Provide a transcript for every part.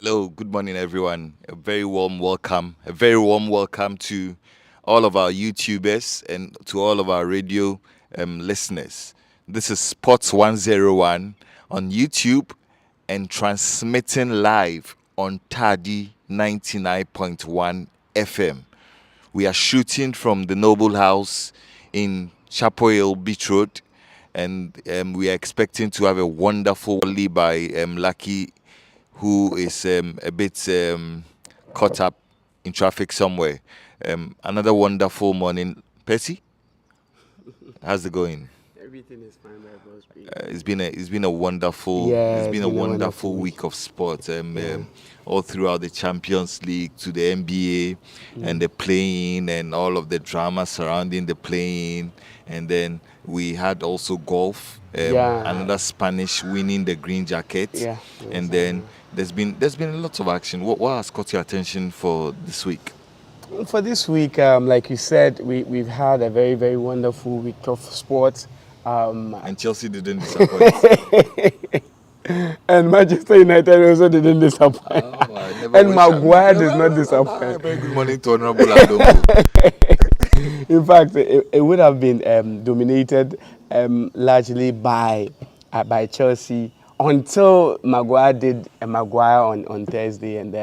Hello, good morning, everyone. A very warm welcome to all of our YouTubers and to all of our radio listeners. This is Sports 101 on YouTube and transmitting live on Tadi 99.1 FM. We are shooting from the Noble House in Chapel Hill Beach Road, and we are expecting to have a wonderful volley by Lucky, who is a bit caught up in traffic somewhere. Another wonderful morning. Percy, how's it going? Everything is fine by God's grace. It's Yeah, been it's a been a wonderful wonderful week. week of sports. Yeah. All throughout the Champions League to the NBA and the playing and all of the drama surrounding the playing, and then we had also golf. Yeah. Another Spanish winning the green jacket, Yeah. and Yes, then there's been lots of action. What has caught your attention for this week? For this week, like you said, we've had a very, very wonderful week of sports. Um, And Chelsea didn't disappoint. and Manchester United also didn't disappoint. Oh, I never And wish. Maguire does not disappoint. Very good morning to Honorable Adongo. In fact, it would have been dominated largely by Chelsea until Maguire did a Maguire on Thursday, and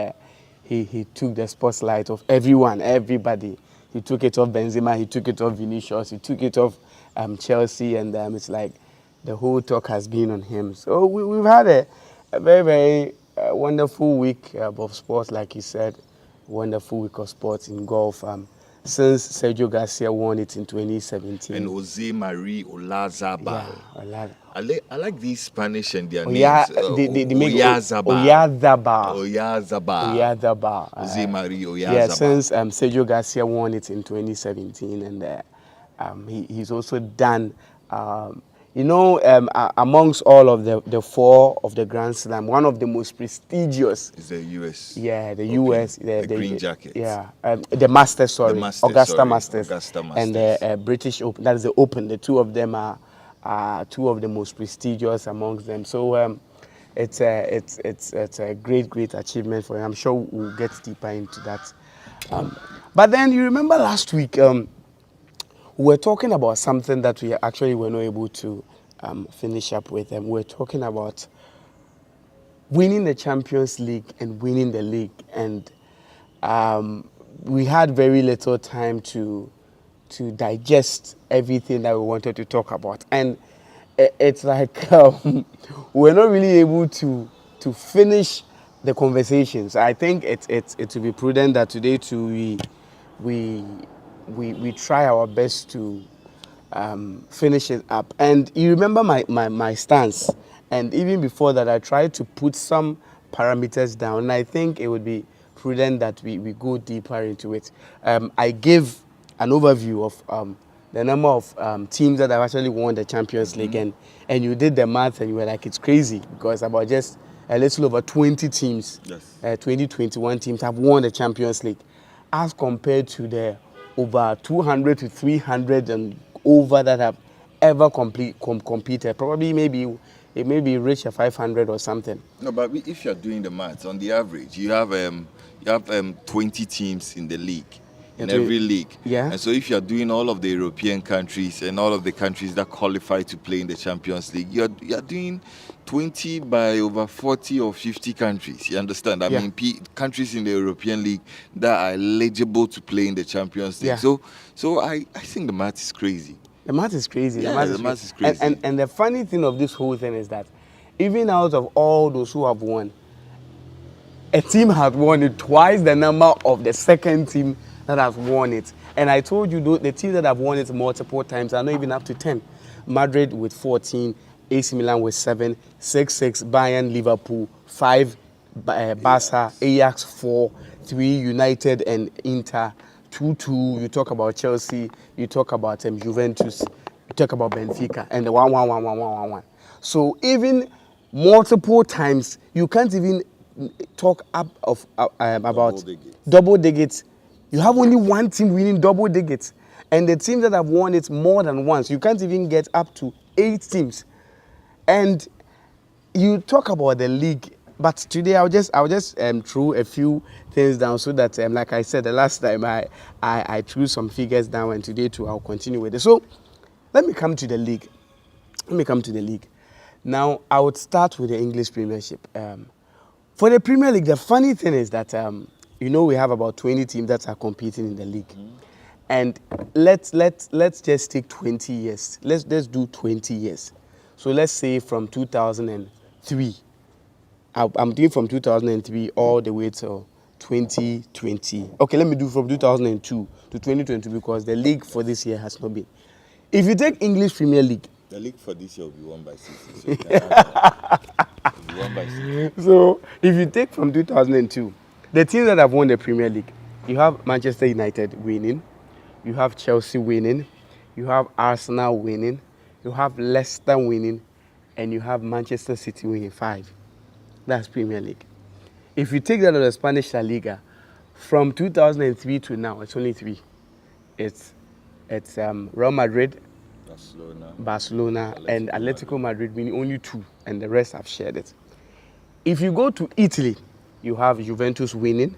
he took the spotlight of everybody. He took it off Benzema, he took it off Vinicius, he took it off Chelsea, and it's like the whole talk has been on him. So we've had a very, very wonderful week of sports, like you said, wonderful week of sports in golf. Since Sergio Garcia won it in 2017. And Jose Marie Olazabal. Yeah, I like these Spanish and their Oya, names. they make Oyazabal. Oyazabal. Oyazabal. Oyazabal. Jose Marie Oyazabal. Yeah, since Sergio Garcia won it in 2017, and he's also done, amongst all of the four of the Grand Slam, one of the most prestigious. Is the US. Yeah, the Open, US, the green jacket. Yeah, the Masters. Sorry, Augusta Masters. Augusta And the British Open. That is the Open. The two of them are two of the most prestigious amongst them. So it's a great achievement for him. I'm sure we'll get deeper into that. But then you remember last week we were talking about something that we actually were not able to finish up with. And we're talking about winning the Champions League and winning the league. And we had very little time to digest everything that we wanted to talk about. And it's like we're not really able to finish the conversations. I think it would be prudent that today too we try our best to finish it up. And you remember my stance. And even before that, I tried to put some parameters down. And I think it would be prudent that we go deeper into it. I gave an overview of the number of teams that have actually won the Champions League. And you did the math and you were like, it's crazy because about just a little over 20 teams, Yes. 21 teams have won the Champions League as compared to the over 200 to 300 and over that have ever competed. Probably maybe it may be reached a 500 or something. No, but if you're doing the maths, on the average, you have 20 teams in the league, in Yeah, every league. yeah. And so if you're doing all of the European countries and all of the countries that qualify to play in the Champions League, you're doing 20 by over 40 or 50 countries. You understand? I Yeah. mean, countries in the European League that are eligible to play in the Champions League. Yeah. So I think the math is crazy. The math is crazy. Yeah, the math is crazy. And the funny thing of this whole thing is that even out of all those who have won, a team has won it twice the number of the second team that has won it. And I told you, the teams that have won it multiple times are not even up to 10. Madrid with 14, AC Milan with 7, 6, Bayern, Liverpool, 5, Barca, Ajax 4, 3, United and Inter, 2. You talk about Chelsea, you talk about Juventus, you talk about Benfica, and the 1. So even multiple times, you can't even talk up of about double digits. You have only one team winning double digits, and the teams that have won it more than once, you can't even get up to 8 teams. And you talk about the league. But today I'll just throw a few things down so that like I said the last time I threw some figures down, and today too I'll continue with it. So let me come to the league. Now I would start with the English Premiership. For the Premier League, the funny thing is that we have about 20 teams that are competing in the league. And let's just take 20 years. Let's do 20 years. So let's say from 2003. I'm doing from 2003 all the way to 2020. Okay, let me do from 2002 to 2020 because the league for this year has not been. If you take English Premier League, the league for this year will be won by City. So, will be won by City. So if you take from 2002, the teams that have won the Premier League, you have Manchester United winning, you have Chelsea winning, you have Arsenal winning, you have Leicester winning, and you have Manchester City winning 5. That's Premier League. If you take that of the Spanish La Liga, from 2003 to now, it's only 3. It's Real Madrid, Barcelona, and Atletico Madrid winning only 2, and the rest have shared it. If you go to Italy, you have Juventus winning,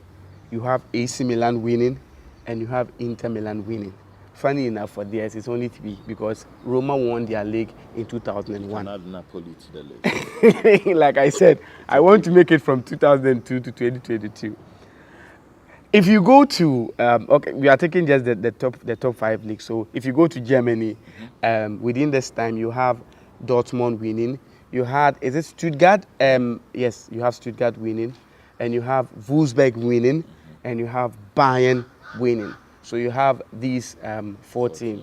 you have AC Milan winning, and you have Inter Milan winning. Funny enough for theirs, it's only 3 because Roma won their league in 2001. Add Napoli to the list. Like I said, I want to make it from 2002 to 2022. If you go to, okay, we are taking just the top 5 leagues. So if you go to Germany, within this time you have Dortmund winning. You had, is it Stuttgart? Yes, you have Stuttgart winning, and you have Wolfsburg winning, and you have Bayern winning. So you have these 14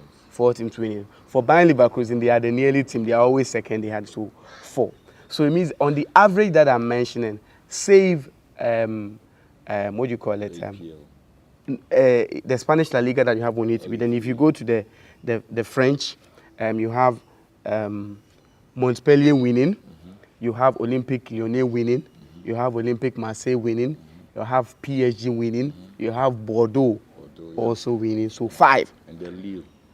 teams winning. For Bayern Leverkusen, they are the nearly team. They are always second. They had 4. So it means on the average that I'm mentioning, save what do you call it? The Spanish La Liga that you have only 3. Then if you go to the French, you have Montpellier winning. You have Olympique Lyonnais winning. You have Olympique Marseille winning. You have PSG winning. You have Bordeaux also winning. So 5.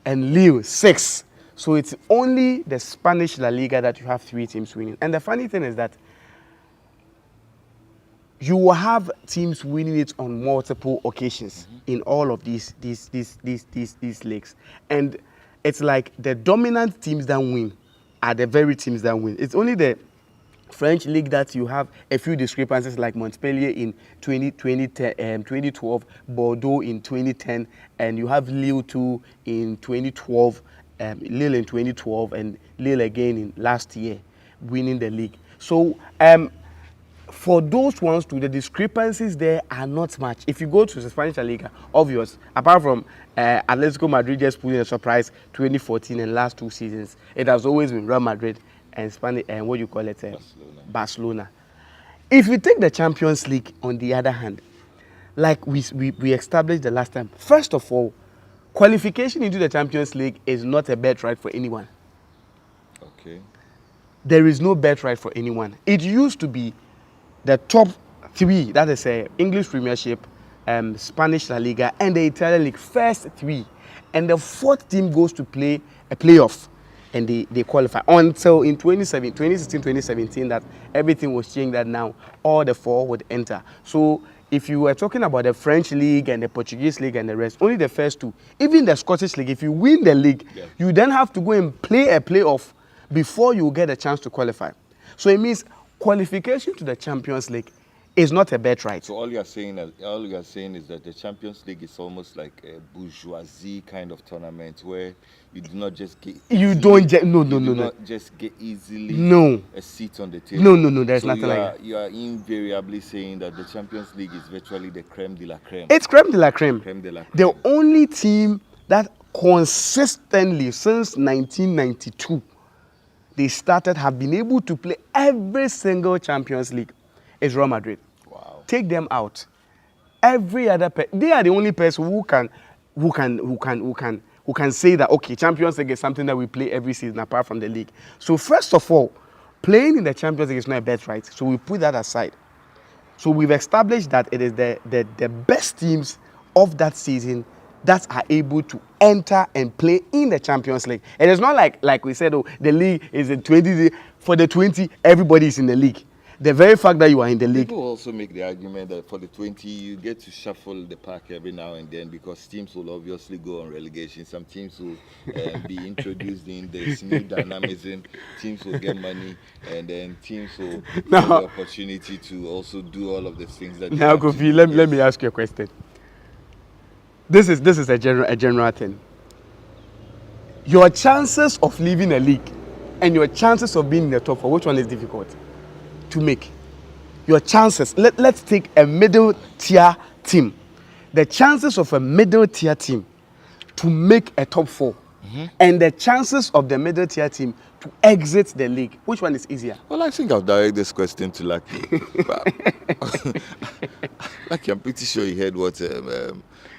And Lille 6. So it's only the Spanish La Liga that you have 3 teams winning. And the funny thing is that you will have teams winning it on multiple occasions in all of these leagues. And it's like the dominant teams that win are the very teams that win. It's only the French league that you have a few discrepancies, like Montpellier in 2012, Bordeaux in 2010, and you have Lille too in 2012, Lille in 2012, and Lille again in last year, winning the league. So for those ones too, the discrepancies there are not much. If you go to the Spanish La Liga, obvious, apart from Atletico Madrid just pulling a surprise 2014 and last 2 seasons, it has always been Real Madrid and Spanish, and what you call it, Barcelona. If you take the Champions League, on the other hand, like we established the last time, first of all, qualification into the Champions League is not a bet right for anyone. Okay. There is no bet right for anyone. It used to be the top 3, that is English Premiership, Spanish La Liga, and the Italian League, first 3. And the 4th team goes to play a playoff, and they qualify until in 2016, 2017, that everything was changed, that now all the 4 would enter. So if you were talking about the French league and the Portuguese league and the rest, only the first 2, even the Scottish league, if you win the league, you then have to go and play a playoff before you get a chance to qualify. So it means qualification to the Champions League is not a bet right. So all you are saying is that the Champions League is almost like a bourgeoisie kind of tournament where you do not just get just get easily a seat on the table. No, there's nothing like that. You are invariably saying that the Champions League is virtually the creme de la creme. It's creme de la creme. Creme de la creme. The only team that consistently since 1992 they have been able to play every single Champions League is Real Madrid. Wow. Take them out. Every other they are the only person who can say that, okay, Champions League is something that we play every season apart from the league. So first of all, playing in the Champions League is not a bet, right? So we put that aside. So we've established that it is the best teams of that season that are able to enter and play in the Champions League. It is not like we said, oh, the league is in 20. For the 20, everybody is in the league. The very fact that you are in the league. People also make the argument that for the 20, you get to shuffle the pack every now and then because teams will obviously go on relegation. Some teams will be introduced in this new dynamism. Teams will get money, and then teams will get the opportunity to also do all of the things that. Now, Kofi, let me ask you a question. This is a general thing. Your chances of leaving a league and your chances of being in the top four, which one is difficult to make? Your chances. Let's take a middle tier team. The chances of a middle tier team to make a top four, and the chances of the middle tier team to exit the league, which one is easier? Well, I think I'll direct this question to Lucky. Lucky, I'm pretty sure you heard what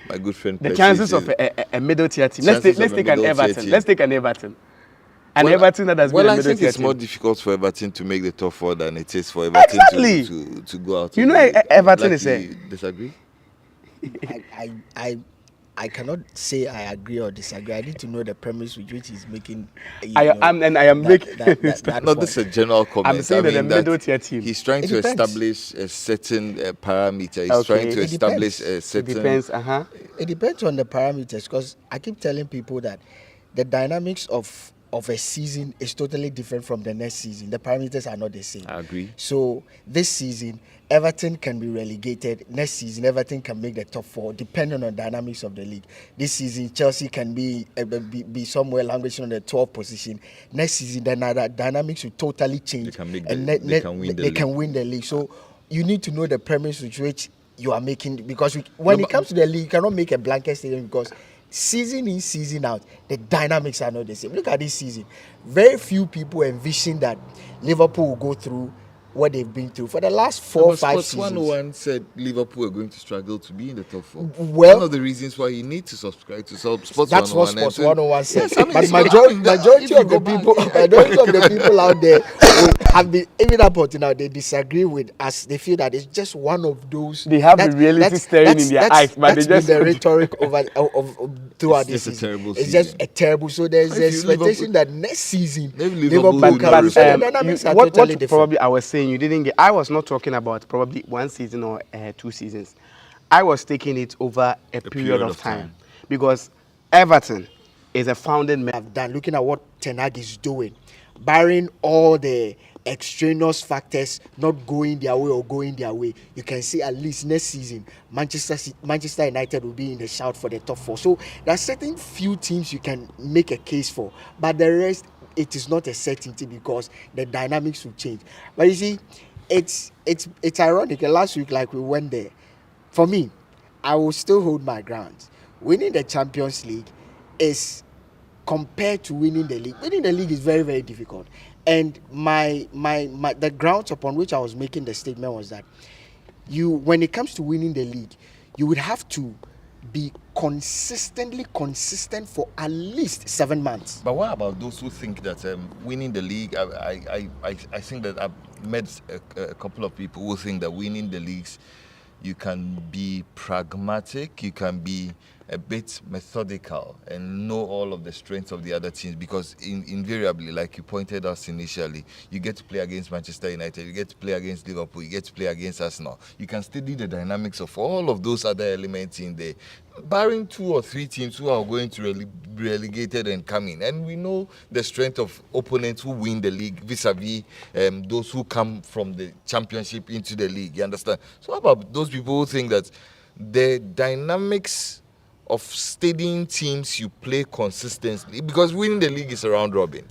my good friend. The chances of a middle tier team. Let's take an Everton. Let's take an Everton. Everton that has been a middle tier team. Well, I think it's more difficult for Everton to make the top four than it is for Everton to go out. You know, Everton is a. Disagree? I cannot say I agree or disagree. I need to know the premise with which he's making. I am making. No, this is a general comment. I'm saying that the middle tier team. He's trying to establish a certain parameter. He's trying to establish a certain. It depends. It depends on the parameters, because I keep telling people that the dynamics of a season is totally different from the next season. The parameters are not the same. I agree. So this season, Everton can be relegated. Next season, Everton can make the top four, depending on the dynamics of the league. This season, Chelsea can be somewhere languishing on the 12th position. Next season, the dynamics will totally change. They can win the league. So you need to know the premise with which you are making, because when it comes to the league, you cannot make a blanket statement, because season in, season out, the dynamics are not the same. Look at this season. Very few people envision that Liverpool will go through what they've been through for the last 4 or 5 seasons. 101 said Liverpool are going to struggle to be in the top four. Well, one of the reasons why you need to subscribe to Sports 101. That's what Sports 101 said. Yes, but majority of the people out there who have been, even up until now, they disagree with us. They feel that it's just one of those. They have the reality staring in their eyes, but they just the rhetoric throughout this season. It's just a terrible. So there's an expectation that next season Liverpool can lose. The dynamics are totally different. Probably I was saying you didn't get. I was not talking about probably one season or 2 seasons. I was taking it over a period of time, because Everton is a founding member. I've done looking at what Ten Hag is doing, barring all the extraneous factors not going their way or going their way, you can see at least next season Manchester United will be in the shout for the top four. So there are certain few teams you can make a case for, but the rest, it is not a certainty, because the dynamics will change. But you see, it's ironic. Last week, like, we went there. For me, I will still hold my ground. Winning the Champions League is, compared to winning the league. Winning the league is very, very difficult. And the grounds upon which I was making the statement was that when it comes to winning the league, you would have to be consistent for at least 7 months. But what about those who think that winning the league? I think that I've met a couple of people who think that winning the leagues, you can be pragmatic, you can be a bit methodical and know all of the strengths of the other teams, because invariably, like you pointed out initially, you get to play against Manchester United, you get to play against Liverpool, you get to play against Arsenal. You can study the dynamics of all of those other elements in there, barring 2 or 3 teams who are going to be relegated and come in. And we know the strength of opponents who win the league vis-a-vis those who come from the championship into the league, you understand? So how about those people who think that the dynamics of steadying teams you play consistently, because winning the league is a round robin.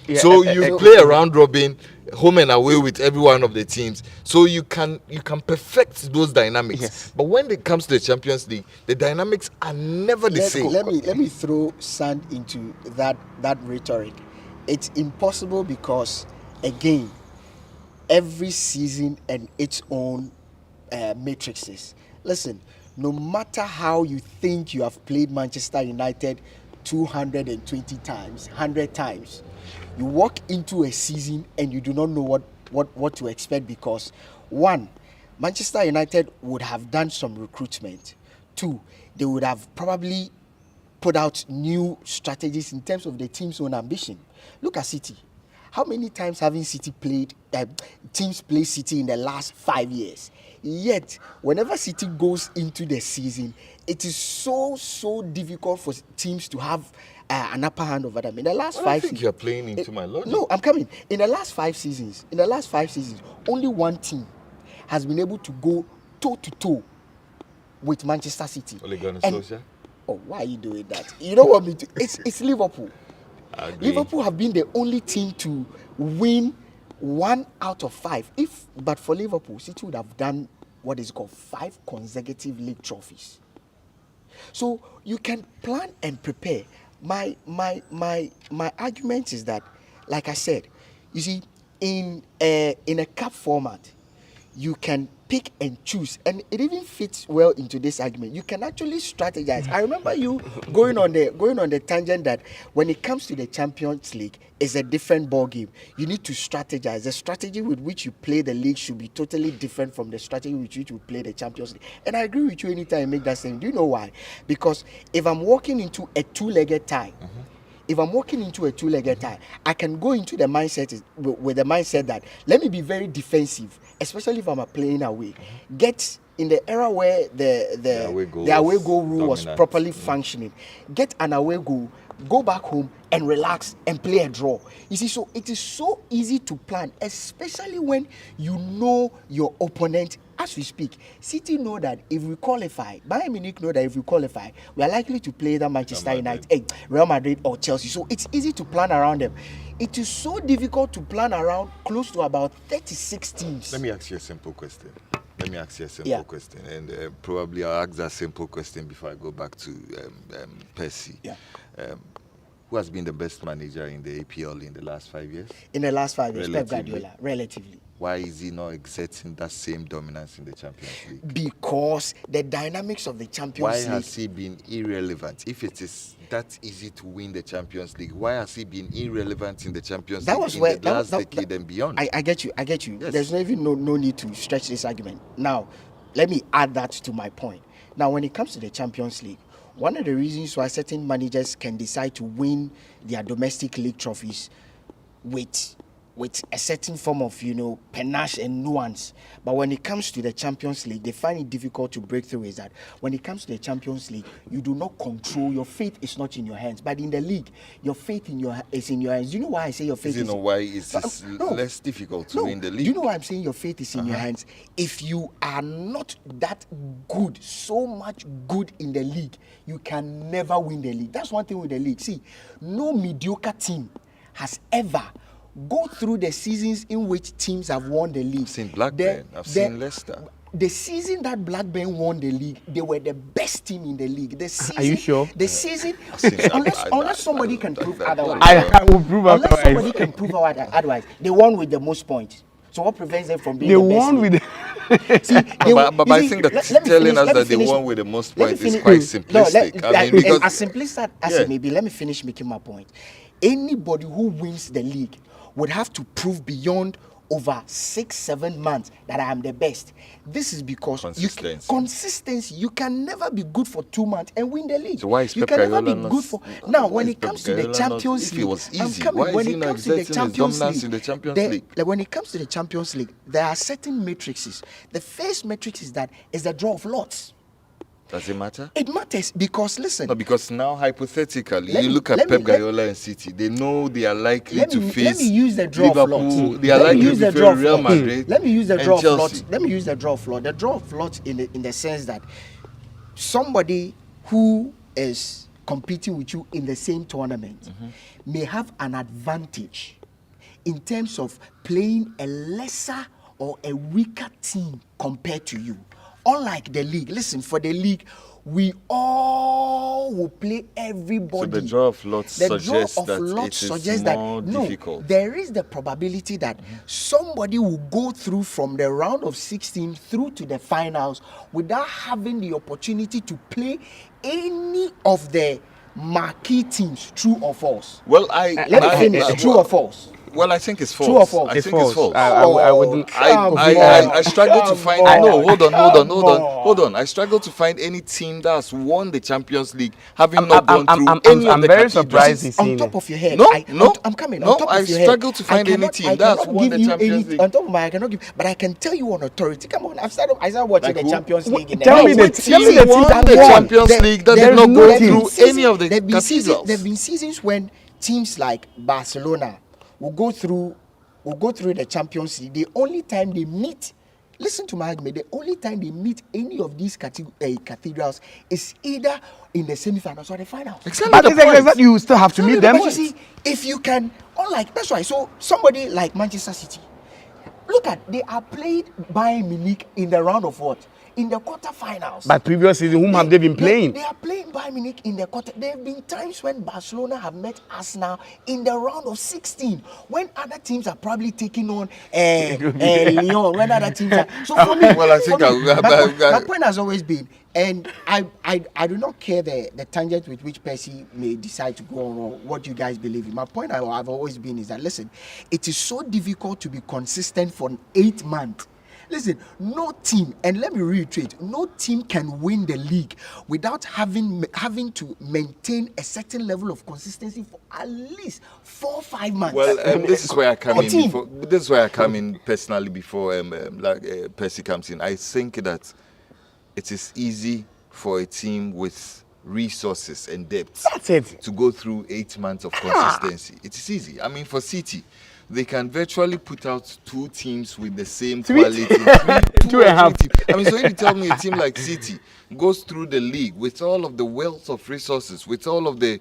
Yeah, so you play a round robin, home and away with every one of the teams. So you can perfect those dynamics. Yes. But when it comes to the Champions League, the dynamics are never the same. Let me throw sand into that rhetoric. It's impossible, because again, every season and its own matrices. Listen, no matter how you think you have played Manchester United 220 times, 100 times, you walk into a season and you do not know what to expect, because 1, Manchester United would have done some recruitment. 2, they would have probably put out new strategies in terms of the team's own ambition. Look at City. How many times haven't City played, teams play City in the last 5 years? Yet, whenever City goes into the season, it is so difficult for teams to have an upper hand over them. In the last I think you're playing into my logic. No, I'm coming. In the last 5 seasons, only one team has been able to go toe to toe with Manchester City. Ole Gunnar And- Solskjaer? Oh, why are you doing that? You don't want me to. It's Liverpool. I agree. Liverpool have been the only team to win 1 out of 5. But for Liverpool, City would have done what is called 5 consecutive league trophies. So you can plan and prepare. My argument is that, like I said, you see, in a cup format, you can pick and choose, and it even fits well into this argument. You can actually strategize. I remember you going on the tangent that when it comes to the Champions League, it's a different ball game. You need to strategize. The strategy with which you play the league should be totally different from the strategy with which you play the Champions League. And I agree with you anytime you make that statement. Do you know why? Because if I'm walking into a two-legged tie, I can go into the mindset with the mindset that let me be very defensive, especially if I'm playing away. Get in the era where the away goal rule was properly functioning. Get an away goal, go back home and relax and play a draw. You see, so it is so easy to plan, especially when you know your opponent. As we speak, City know that if we qualify, Bayern Munich know that if we qualify, we are likely to play either Manchester United, Real Madrid or Chelsea. So it's easy to plan around them. It is so difficult to plan around close to about 36 teams. Let me ask you a simple question. Question, and probably I'll ask that simple question before I go back to Percy. Yeah. Who has been the best manager in the APL in the last 5 years? In the last 5 years, Pep Relatively. Guardiola, relatively. Why is he not exerting that same dominance in the Champions League? Because the dynamics of the Champions Why League. has he been irrelevant? If it is that easy to win the Champions League, why has he been irrelevant in the Champions That League was in where the last decade and beyond? I get you. Yes. There's no even no need to stretch this argument. Now, let me add that to my point. Now, when it comes to the Champions League, one of the reasons why certain managers can decide to win their domestic league trophies with a certain form of, panache and nuance. But when it comes to the Champions League, they find it difficult to break through is that when it comes to the Champions League, you do not control, your fate is not in your hands. But in the league, your fate is in your hands. Do you know why I say your fate Do you know why it's less difficult to win the league? Do you know why I'm saying your fate is in your hands? If you are not that good, so much good in the league, you can never win the league. That's one thing with the league. See, no mediocre team has ever go through the seasons in which teams have won the league. I've seen Blackburn. I've seen Leicester. The season that Blackburn won the league, they were the best team in the league. The season, Are you sure? The season, seen that. unless somebody can prove otherwise. I will prove Unless otherwise. somebody can prove otherwise, they won with the most points. So what prevents them from being They the best? won league? with See, But I think that telling us that they won with the most points is quite simplistic. As simplistic as it may be, let me finish making my point. Anybody who wins the league would have to prove beyond over 6-7 months that I am the best. This is because consistency. You can never be good for 2 months and win the league. So why is you Pep can never Guardiola be good for now. When it comes to the Champions If League, it was easy, I'm coming. why When is he it not comes to the exerting his Champions dominance League, in the Champions League? when it comes to the Champions League, there are certain matrices. The first matrix is the draw of lots. Does it matter? It matters because listen. No, because now hypothetically, Let you me- look at let me- Pep Guardiola and City. They know they are likely Let to me face use the draw of Liverpool. lots. They are Let me likely use to the face draw of Real lots. Madrid. Let me use the and draw of Chelsea. lots. Let me use the draw of lots. The draw of lots in the sense that somebody who is competing with you in the same tournament may have an advantage in terms of playing a lesser or a weaker team compared to you. Unlike the league, listen, for the league, we all will play everybody. So the draw of lots suggests that it is more difficult. There is the probability that somebody will go through from the round of 16 through to the finals without having the opportunity to play any of the marquee teams, true or false. Well, Let me finish. True or false? Well, I think it's false. True or false? I It's think it's false. false. I wouldn't. I struggle to find. Come No, hold on. on. Hold on. I struggle to find any team that's won the Champions League having not gone through any of I'm the very cathedrals. surprised he's On saying top it. of your head. No, I'm coming. no, On top I of your struggle head. to find any team I that's cannot won give the you Champions any, League. on top of my, I cannot give, but I can tell you on authority. Come on, I've started watching Like the who? Champions League in the Tell me night. the What team- tell me team the team won that the won. Champions League that there did is not no go team. through any of the There've been cathedrals. seasons when teams like Barcelona will go through the Champions League. The only time they meet, listen to my argument, the only time they meet any of these cathedrals is either in the semi-finals or the finals. Exactly But the it's like point. that you still have to meet But them. you see, if you can, unlike, that's why, so somebody like Manchester City, look at, they are played Bayern Munich in the round of what? In the quarterfinals. But previous season, whom have they been playing? They are playing Bayern Munich in the quarter. There have been times when Barcelona have met Arsenal in the round of 16, when other teams are probably taking on Lyon, when other teams are. So for me, Well, I think my point has always been, and I do not care the tangent with which Percy may decide to go on or what you guys believe in. My point I've always been is that, listen, it is so difficult to be consistent for 8 months. Listen, no team, and let me reiterate, no team can win the league without having to maintain a certain level of consistency for at least 4 or 5 months. Well, this is where I come No in. team. Before, this is where I come in personally before Percy comes in. I think that it is easy for a team with resources and depth That's it. to go through 8 months of consistency. It is easy. I mean, for City, they can virtually put out 2 teams with the same quality. Two and a half. Teams. I mean, so if you tell me a team like City goes through the league with all of the wealth of resources, with all of the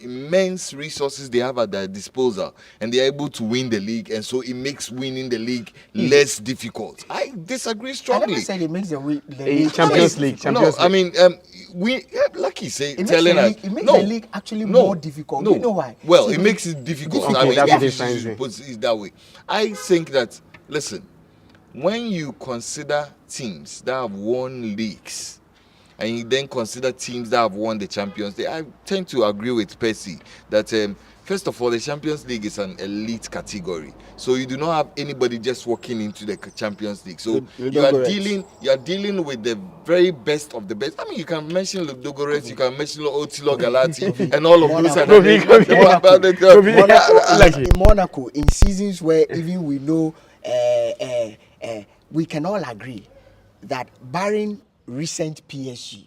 immense resources they have at their disposal, and they're able to win the league, and so it makes winning the league less difficult. I disagree I strongly. never said it makes the Champions League. Champions No, I League. mean, Lucky say It makes telling the us league- it makes no, the league actually no, more difficult. No. You know why? Well, See, it makes it difficult. Okay, I mean, that's if what he's you trying to should put it that way. I think that, listen, when you consider teams that have won leagues, and you then consider teams that have won the Champions League, I tend to agree with Percy that first of all, the Champions League is an elite category, so you do not have anybody just walking into the Champions League. So you are dealing with the very best of the best. I mean, you can mention Ludogorets, you can mention Otilo Galati, and all of those. In Monaco, in seasons where even we know, we can all agree that barring recent PSG,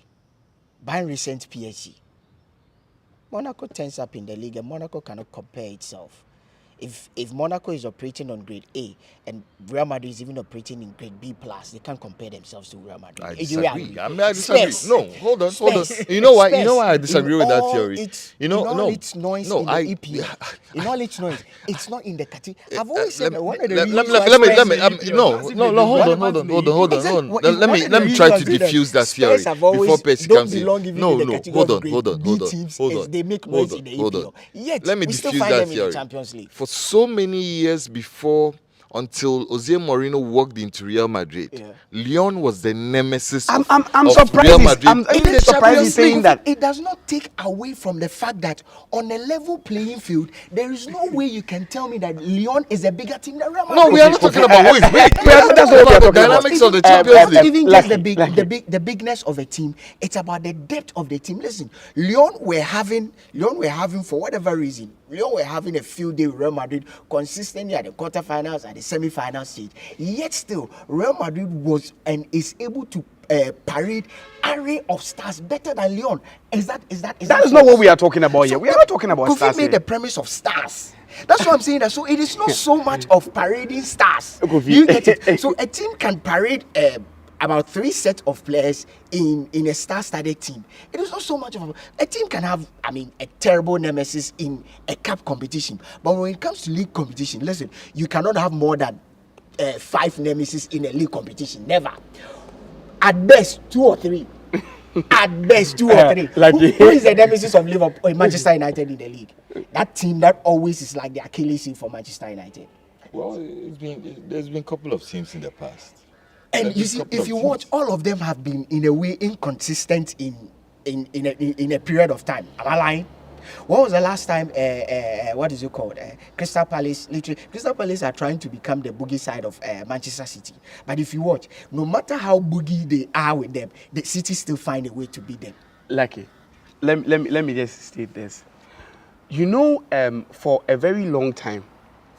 Monaco turns up in the league and Monaco cannot compare itself. If Monaco is operating on grade A and Real Madrid is even operating in grade B plus, they can't compare themselves to Real Madrid. I Do you disagree. agree? I mean, I disagree. Spurs. No, hold on. Spurs. You know why? You Spurs. know why I disagree In with that all theory. its- You know, in all no, its noise no, in the EPL, in all its noise, it's not in the category. I've always said that one of the reasons why Spurs let me in no, hold on. Let me try to diffuse that theory Spurs have always before Percy don't comes in. belong even No, in the no, category hold of on, grade hold on, B hold on, teams hold as on. they make hold noise on, in the hold EPL. on. Yet Let me we still diffuse find that them in the theory. Champions League. For so many years before, until Jose Mourinho walked into Real Madrid, Yeah. Lyon was the nemesis I'm of surprised. Real Madrid. I'm in the surprised Champions he's saying League. that. It does not take away from the fact that on a level playing field, there is no way you can tell me that Lyon is a bigger team than Real Madrid. No, we are not talking about who is big. That's what we are about the talking about. dynamics of the Even- Champions League. Even Lucky, just the bigness of a team, it's about the depth of the team. Listen, Lyon were having for whatever reason, Lyon were having a field day with Real Madrid consistently at the quarterfinals, at the semi-final stage. Yet still, Real Madrid was and is able to parade array of stars better than Lyon. That is not what we are talking about here. We are not talking about Kofi stars made here. the premise of stars. That's what I'm saying. That so it is not so much of parading stars. Kofi. You get it? So a team can parade about 3 sets of players in a star-studded team. It is not so much of a team can have, I mean, a terrible nemesis in a cup competition. But when it comes to league competition, listen, you cannot have more than 5 nemesis in a league competition. Never. At best, 2 or 3. At best, 2 or 3. Like who is the nemesis of Liverpool or Manchester United in the league? That team that always is like the Achilles heel for Manchester United. Well, there's been a couple of teams in the past. And There's you been see, couple if of you teams. watch, all of them have been in a way inconsistent in a period of time. Am I lying? What was the last time? What is it called? Crystal Palace. Literally, Crystal Palace are trying to become the boogie side of Manchester City. But if you watch, no matter how boogie they are with them, the City still find a way to beat them. Lucky. Let me just state this. You know, for a very long time,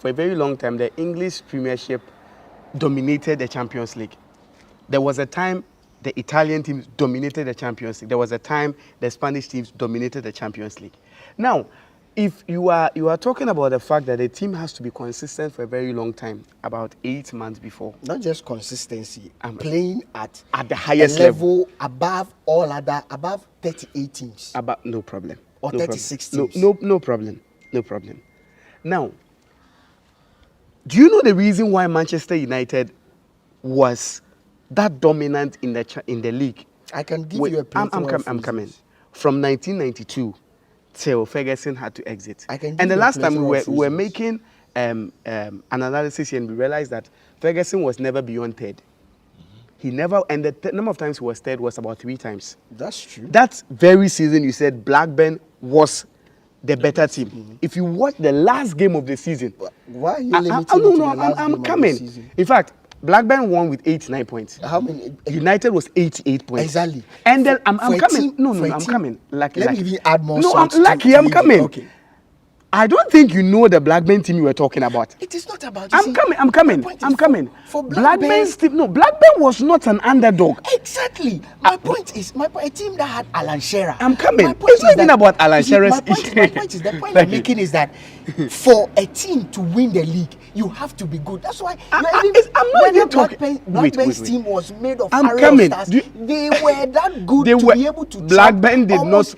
the English Premiership dominated the Champions League. There was a time the Italian teams dominated the Champions League. There was a time the Spanish teams dominated the Champions League. Now, if you are talking about the fact that the team has to be consistent for a very long time, about 8 months before. Not just consistency, playing at the highest level above all other, above 38 teams. No problem. Or no 36 problem. teams. No problem. No problem. Now, do you know the reason why Manchester United was that dominant in the league? I can give you a I'm coming. From 1992 till Ferguson had to exit. And the last time we were making an analysis here, and we realized that Ferguson was never beyond third. He never, and the number of times he was third was about 3 times. That's true. That very season, you said Blackburn was the better team. Mm-hmm. If you watch the last game of the season, why are you limiting I'm coming. In fact, Blackburn won with 89 points. How many? United was 88 points. Exactly. And then I'm coming. I'm coming. Let me even add more. No, I'm lucky. I'm coming. Okay. I don't think you know the Blackburn team you were talking about. It is not about. I'm coming. For Blackburn's team. No, Blackburn was not an underdog. Exactly. My point is, a team that had Alan Shearer. I'm coming. It's not even about Alan Shearer's issue. My point is, the point I'm making is that for a team to win the league, you have to be good. That's why I'm not even talking. Blackburn's team was made of stars. They were that good be able to. Blackburn did not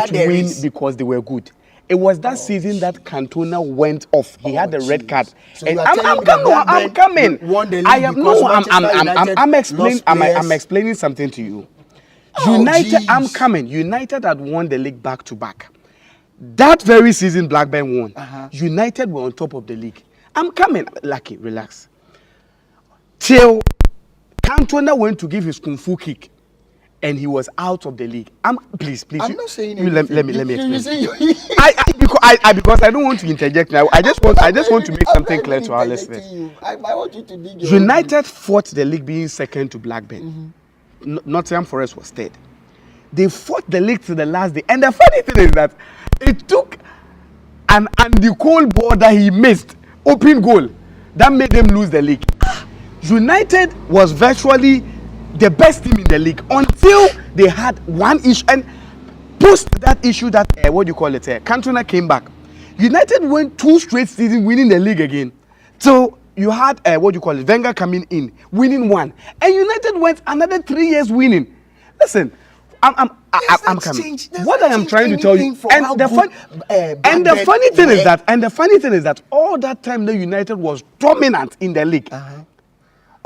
win because they were good. It was that season that Cantona went off. He had the red card. So and I'm coming. I'm explaining something to you. I'm coming. United had won the league back to back. That very season Blackburn won. United were on top of the league. I'm coming. Lucky, relax. Till Cantona went to give his kung fu kick. And he was out of the league. Please. I'm not saying let me explain. Because I don't want to interject now. I just want to make something clear to our listeners. I want you to dig United fought the league being second to Blackburn. Nottingham Forest was third. They fought the league to the last day. And the funny thing is that it took an Andy Cole ball that he missed, open goal, that made them lose the league. United was virtually the best team in the league until they had one issue, and post that issue that Cantona came back. United went 2 straight seasons winning the league again. So you had Wenger coming in, winning 1, and United went another 3 years winning. Listen, I'm coming. What I am trying to tell you, and the funny thing is that all that time the United was dominant in the league.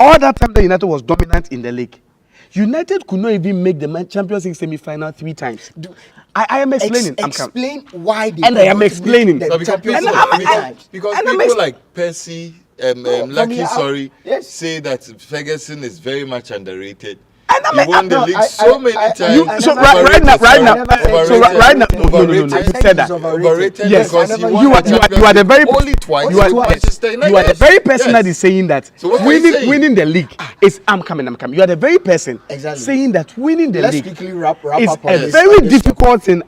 All that time the United was dominant in the league. United could not even make the Champions League semi-final 3 times. I am explaining. Explain why they. And I am explaining. The Champions League because people like Percy, Lucky, say that Ferguson is very much underrated. He won the league so many times. So right now, overrated yes, because you are the very only twice. You are the very person that is saying that winning the league is I'm coming. You are the very person saying that winning the league is a very difficult thing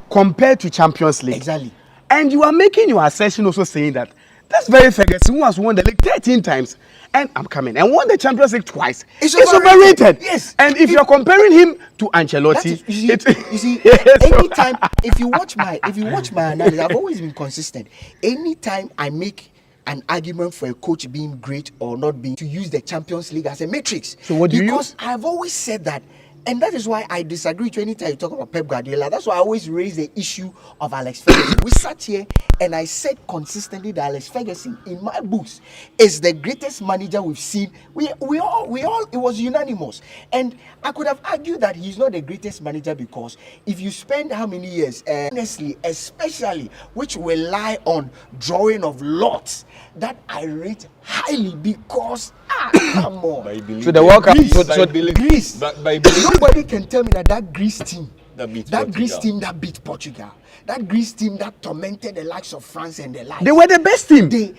compared to Champions League. Exactly. And you are making your assertion also saying that that's very Ferguson who has won the league 13 times. And I'm coming and won the Champions League twice. It's overrated. Yes. And if you're comparing him to Ancelotti, you see, anytime if you watch my analysis, I've always been consistent. Anytime I make an argument for a coach being great or not being, to use the Champions League as a matrix. So what do you use? Because I've always said that. And that is why I disagree with you anytime you talk about Pep Guardiola. That's why I always raise the issue of Alex Ferguson. We sat here and I said consistently that Alex Ferguson, in my books, is the greatest manager we've seen. We all, it was unanimous. And I could have argued that he's not the greatest manager because if you spend how many years, honestly, especially, which rely on drawing of lots, that I rate highly because, come on. So the World Cup, Greece. Nobody can tell me that Greece team That beat That Greece Portugal. team that beat Portugal. That Greece team that tormented the likes of France and the likes. They were the best team. They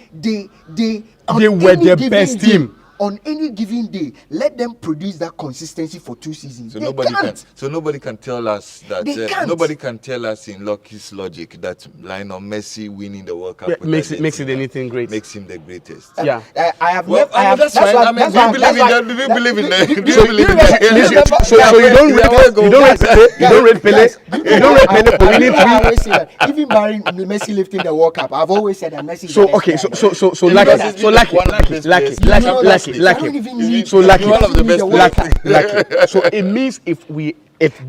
on They were any the given best day, team. On any given day, let them produce that consistency for 2 seasons. So They nobody can't. can. So nobody can tell us that. They can't. Nobody can tell us in Lucky's logic that Lionel Messi winning the World Cup Yeah, with makes it Argentina anything great. Makes him the greatest. Yeah. I have Well, never. I have. that's That's fine. why. I mean, That's do why. you believe in that? Do you believe in that? Do you So believe in you- that? so you don't rate you don't rate Pele. You don't rate Pele. You don't rate Pele for winning I three. always say that. Even barring Messi lifting the World Cup, I've always said that Messi. is So the okay, best so player. lucky, Because he's so been lucky, one of the lucky, best lucky, players in lucky, Champions lucky, League. lucky. I don't even need- So lucky, one of the best World lucky, Cup. lucky. So it means if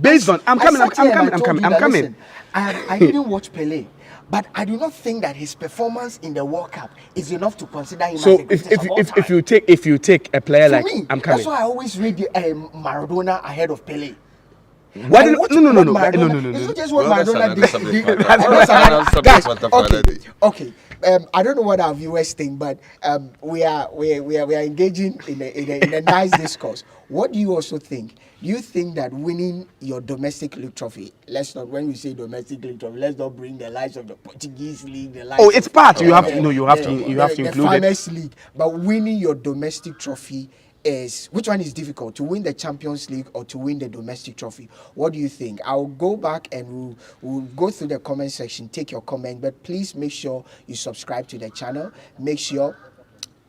based on I'm I coming, sat here and I I'm told coming, you I'm that, coming. listen, I didn't watch Pele, but I do not think that his performance in the World Cup is enough to consider him So as the greatest of all time. if you take a player For like me, I'm coming. that's why I always read Maradona ahead of Pele. What I did- watch no, what no. Maradona- It's not just what Well, that's Maradona another did. subject did- matter. that's That's another- another subject Guys, matter for another day. okay. I don't know what our viewers think, but we are engaging in a nice discourse. What do you also think? Do you think that winning your domestic league trophy? When we say domestic league trophy, let's not bring the likes of the Portuguese league. The likes Oh, it's of- part. You have the- to. No, you have the- to. You have to the include it. Farmers League. But winning your domestic trophy is, which one is difficult, to win the Champions League or to win the domestic trophy? What do you think? I'll go back and we'll go through the comment section, take your comment, but please make sure you subscribe to the channel. Make sure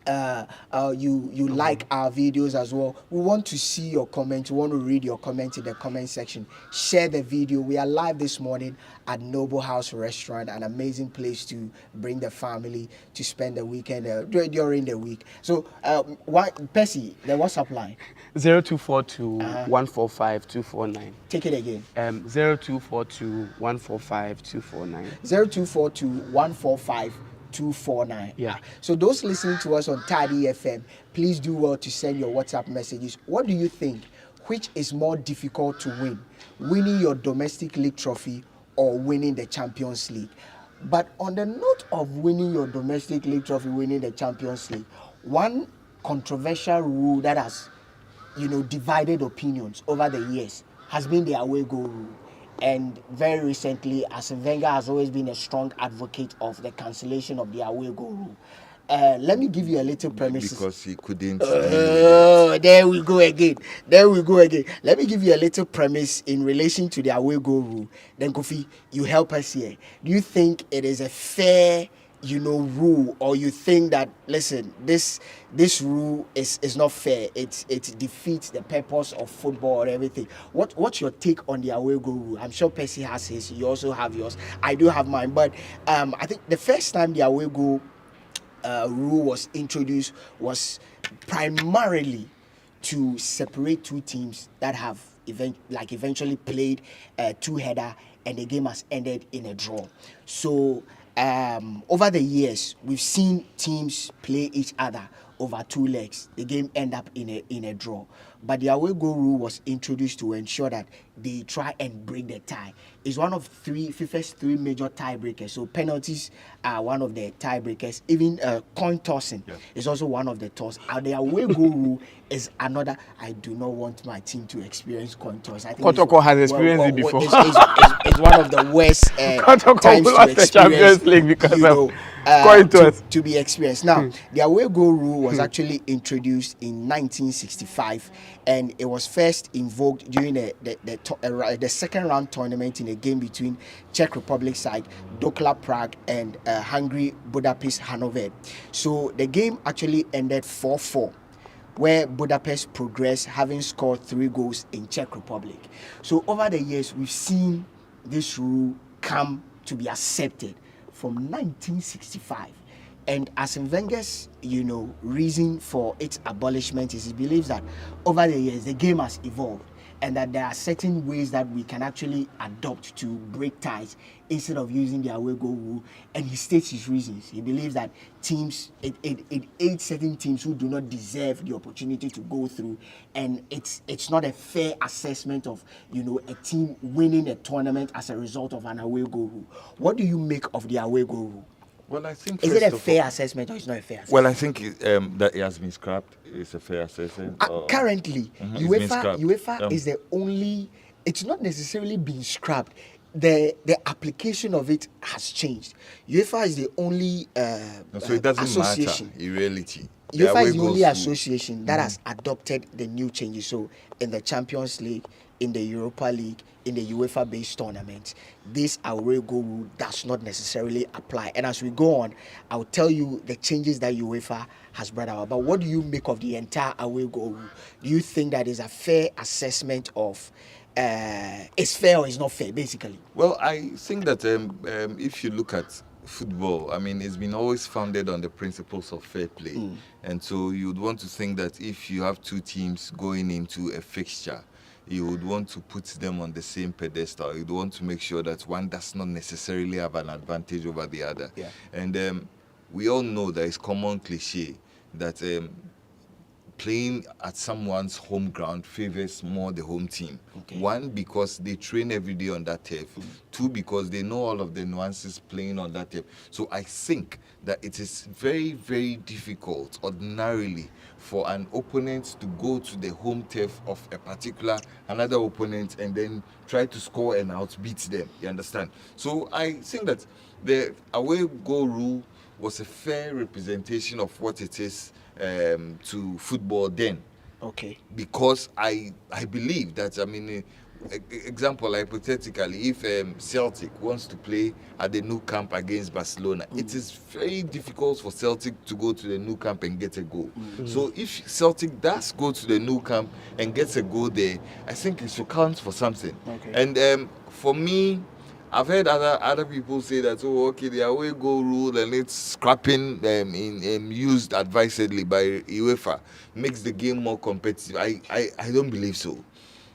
you like our videos as well. We want to see your comments. We want to read your comments in the comment section. Share the video. We are live this morning at Noble House Restaurant, an amazing place to bring the family to spend the weekend during the week. So Percy, the WhatsApp line, 0242 145 249. take it again. 0242 145 249. 0242 145 249. Yeah. So those listening to us on Tidy FM, please do well to send your WhatsApp messages. What do you think? Which is more difficult to win? Winning your domestic league trophy or winning the Champions League? But on the note of winning your domestic league trophy, winning the Champions League, one controversial rule that has, divided opinions over the years has been the away goal rule. And very recently, Arsene Wenger has always been a strong advocate of the cancellation of the away goal rule. Let me give you a little premise. Because he couldn't. Oh, there we go again. Let me give you a little premise in relation to the away goal rule. Then Kofi, you help us here. Do you think it is a fair, rule, or you think that, listen, this rule is not fair? It defeats the purpose of football or everything. What's your take on the away goal rule? I'm sure Percy has his. You also have yours. I do have mine. But I think the first time the away goal rule was introduced was primarily to separate two teams that have eventually played a two-header, and the game has ended in a draw. So over the years, we've seen teams play each other over two legs. The game end up in a draw. But the away goal rule was introduced to ensure that they try and break the tie. It's one of FIFA's three major tiebreakers. So penalties are one of the tiebreakers. Even coin tossing is also one of the toss. And the away goal rule is another. I do not want my team to experience coin toss. I think Kotoko has experienced it before. It's one of the worst Kotoko times to lost the experience, Champions League because of coin toss. to be experienced. Now, the away goal rule was actually introduced in 1965, and it was first invoked during the second round tournament in a game between Czech Republic side Dukla Prague and Hungary Budapest Hanover. So the game actually ended 4-4. Where Budapest progressed, having scored 3 goals in Czech Republic. So over the years, we've seen this rule come to be accepted from 1965. And Arsene Wenger's, reason for its abolishment is he believes that over the years the game has evolved, and that there are certain ways that we can actually adopt to break ties instead of using the away goal rule. And he states his reasons. He believes that teams, it aids certain teams who do not deserve the opportunity to go through, and it's not a fair assessment of a team winning a tournament as a result of an away goal rule. What do you make of the away goal rule? Well, I think. Is it a fair assessment or it's not a fair assessment? Well, I think that it has been scrapped. It's a fair assessment. Currently, it's been scrapped. UEFA is the only it's not necessarily been scrapped. The application of it has changed. UEFA is the only So it doesn't association. matter in reality. UEFA is the only goes to- association that has adopted the new changes. So in the Champions League, in the Europa League, in the UEFA-based tournaments, this away goal rule does not necessarily apply. And as we go on, I'll tell you the changes that UEFA has brought about. But what do you make of the entire away goal rule? Do you think that is a fair assessment of it's fair or it's not fair, basically? Well, I think that if you look at football, I mean, it's been always founded on the principles of fair play. And so you'd want to think that if you have two teams going into a fixture, you would want to put them on the same pedestal. You'd want to make sure that one does not necessarily have an advantage over the other. Yeah. And we all know that it's common cliche that playing at someone's home ground favors more the home team. Okay. One, because they train every day on that turf. Two, because they know all of the nuances playing on that turf. So I think that it is very, very difficult ordinarily for an opponent to go to the home turf of another opponent and then try to score and outbeat them. You understand? So I think that the away goal rule was a fair representation of what it is to football then. Okay. Because I believe that, I mean, example, hypothetically, if Celtic wants to play at the Nou Camp against Barcelona, it is very difficult for Celtic to go to the Nou Camp and get a goal. So if Celtic does go to the Nou Camp and gets a goal there, I think it should count for something. Okay. And for me, I've heard other people say that, oh, okay, the away goal rule and it's scrapping used advisedly by UEFA makes the game more competitive. I don't believe so.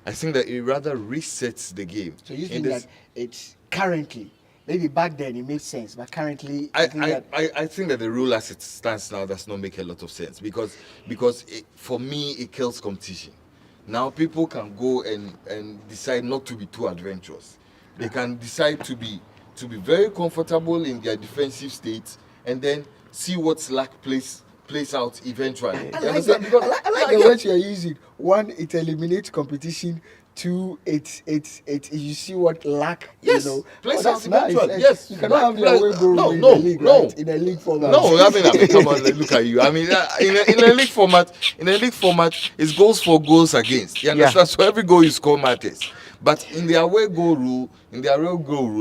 I think that it rather resets the game. So you think that it's currently, maybe back then it made sense, but currently I think that the rule as it stands now does not make a lot of sense because for me it kills competition. Now people can go and decide not to be too adventurous. They can decide to be very comfortable in their defensive state and then see what luck plays out eventually. I like the words you are using. One, it eliminates competition. Two, it you see what luck, Yes, you know. plays that's out nice. eventually. Yes, You cannot have the away goal in the league, right? In a league format. No, I mean, come on, look at you. I mean, in a league format, it's goals for goals against. You understand? Yeah. So every goal you score matters. But in the away goal rule,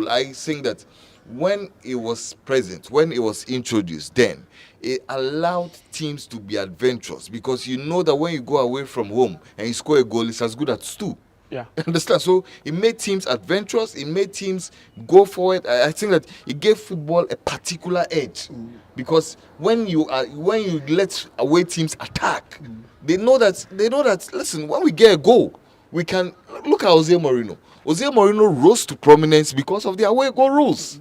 I think that when it was present, when it was introduced, then it allowed teams to be adventurous because you know that when you go away from home and you score a goal, it's as good as two. Yeah. Understand? So it made teams adventurous. It made teams go forward. I think that it gave football a particular edge because when you let away teams attack, they know that. Listen, when we get a goal, we can look at Jose Mourinho. Jose Mourinho rose to prominence because of the away goal rules.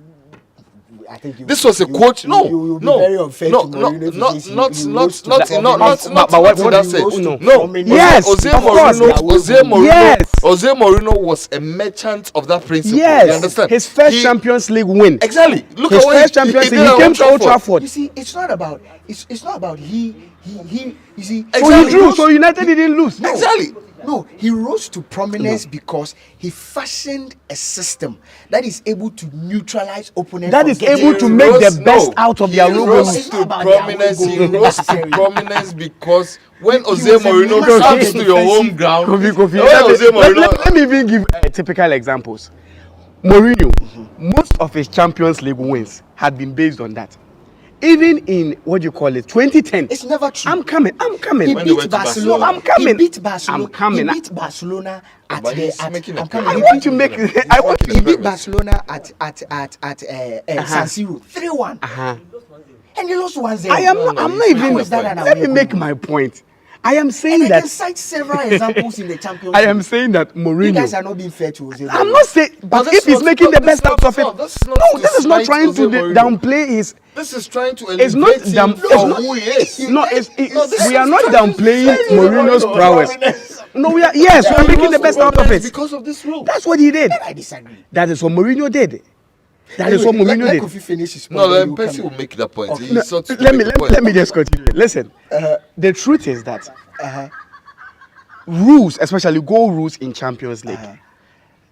I think This was a coach. You'll be very unfair to Mourinho if you say he rose to that prominence. But what He does rose to no. prominence. Yes, Jose of course. Mourinho, Yes. Jose Mourinho was a merchant of that principle. Yes, You understand? his first Champions League win. Exactly. Look His at what first Champions League, did he at came to Old Trafford. You see, it's not about he. You see, So he drew. So United didn't lose. No. Exactly. No, he rose to prominence because he fashioned a system that is able to neutralize opponents. That from is getting- able to make the best out of their He rule. rose It's not to about their prominence. away He goal rose to necessarily. prominence because when Jose was a Mourinho master comes to your defensive- home ground, Kofi. when Jose Mourinho, Let me even give typical examples. Mourinho, most of his Champions League wins had been based on that. Even in 2010. It's never true. I'm coming. He When they went beat to Barcelona. Barcelona. I'm coming. He beat Barcelona. I'm coming. He beat Barcelona at But the. he's At, making a I'm point. coming. I want to make. I want to. He beat Barcelona at San Siro 3-1, and he lost 1-0. I'm not even. How is that an Let me away make goal? my point. I am And saying I can that. cite several examples in the Champions I League. am saying that You Mourinho. guys are not being fair to Jose. I'm not saying, but that's if he's not- making the that's best out not- of it, no, that's not no, this is not to trying slight to Jose Mourinho. downplay his. this is trying to It's elevate not him down. for It's not. who he is. No, this we are is not trying to downplaying say Mourinho's Mourinho prowess. prominence. No, we are. Yes, Yeah, we're he making rose the to best out of prominence it. because of this rule. That's what he did. I disagree. That is what Mourinho did. That is what Anyway, Mourinho let did. Kofi finish his point. No, then the you person come will make that point. Okay. He No, sought to let make me the point. let me just continue. Listen, the truth is that rules, especially goal rules in Champions League,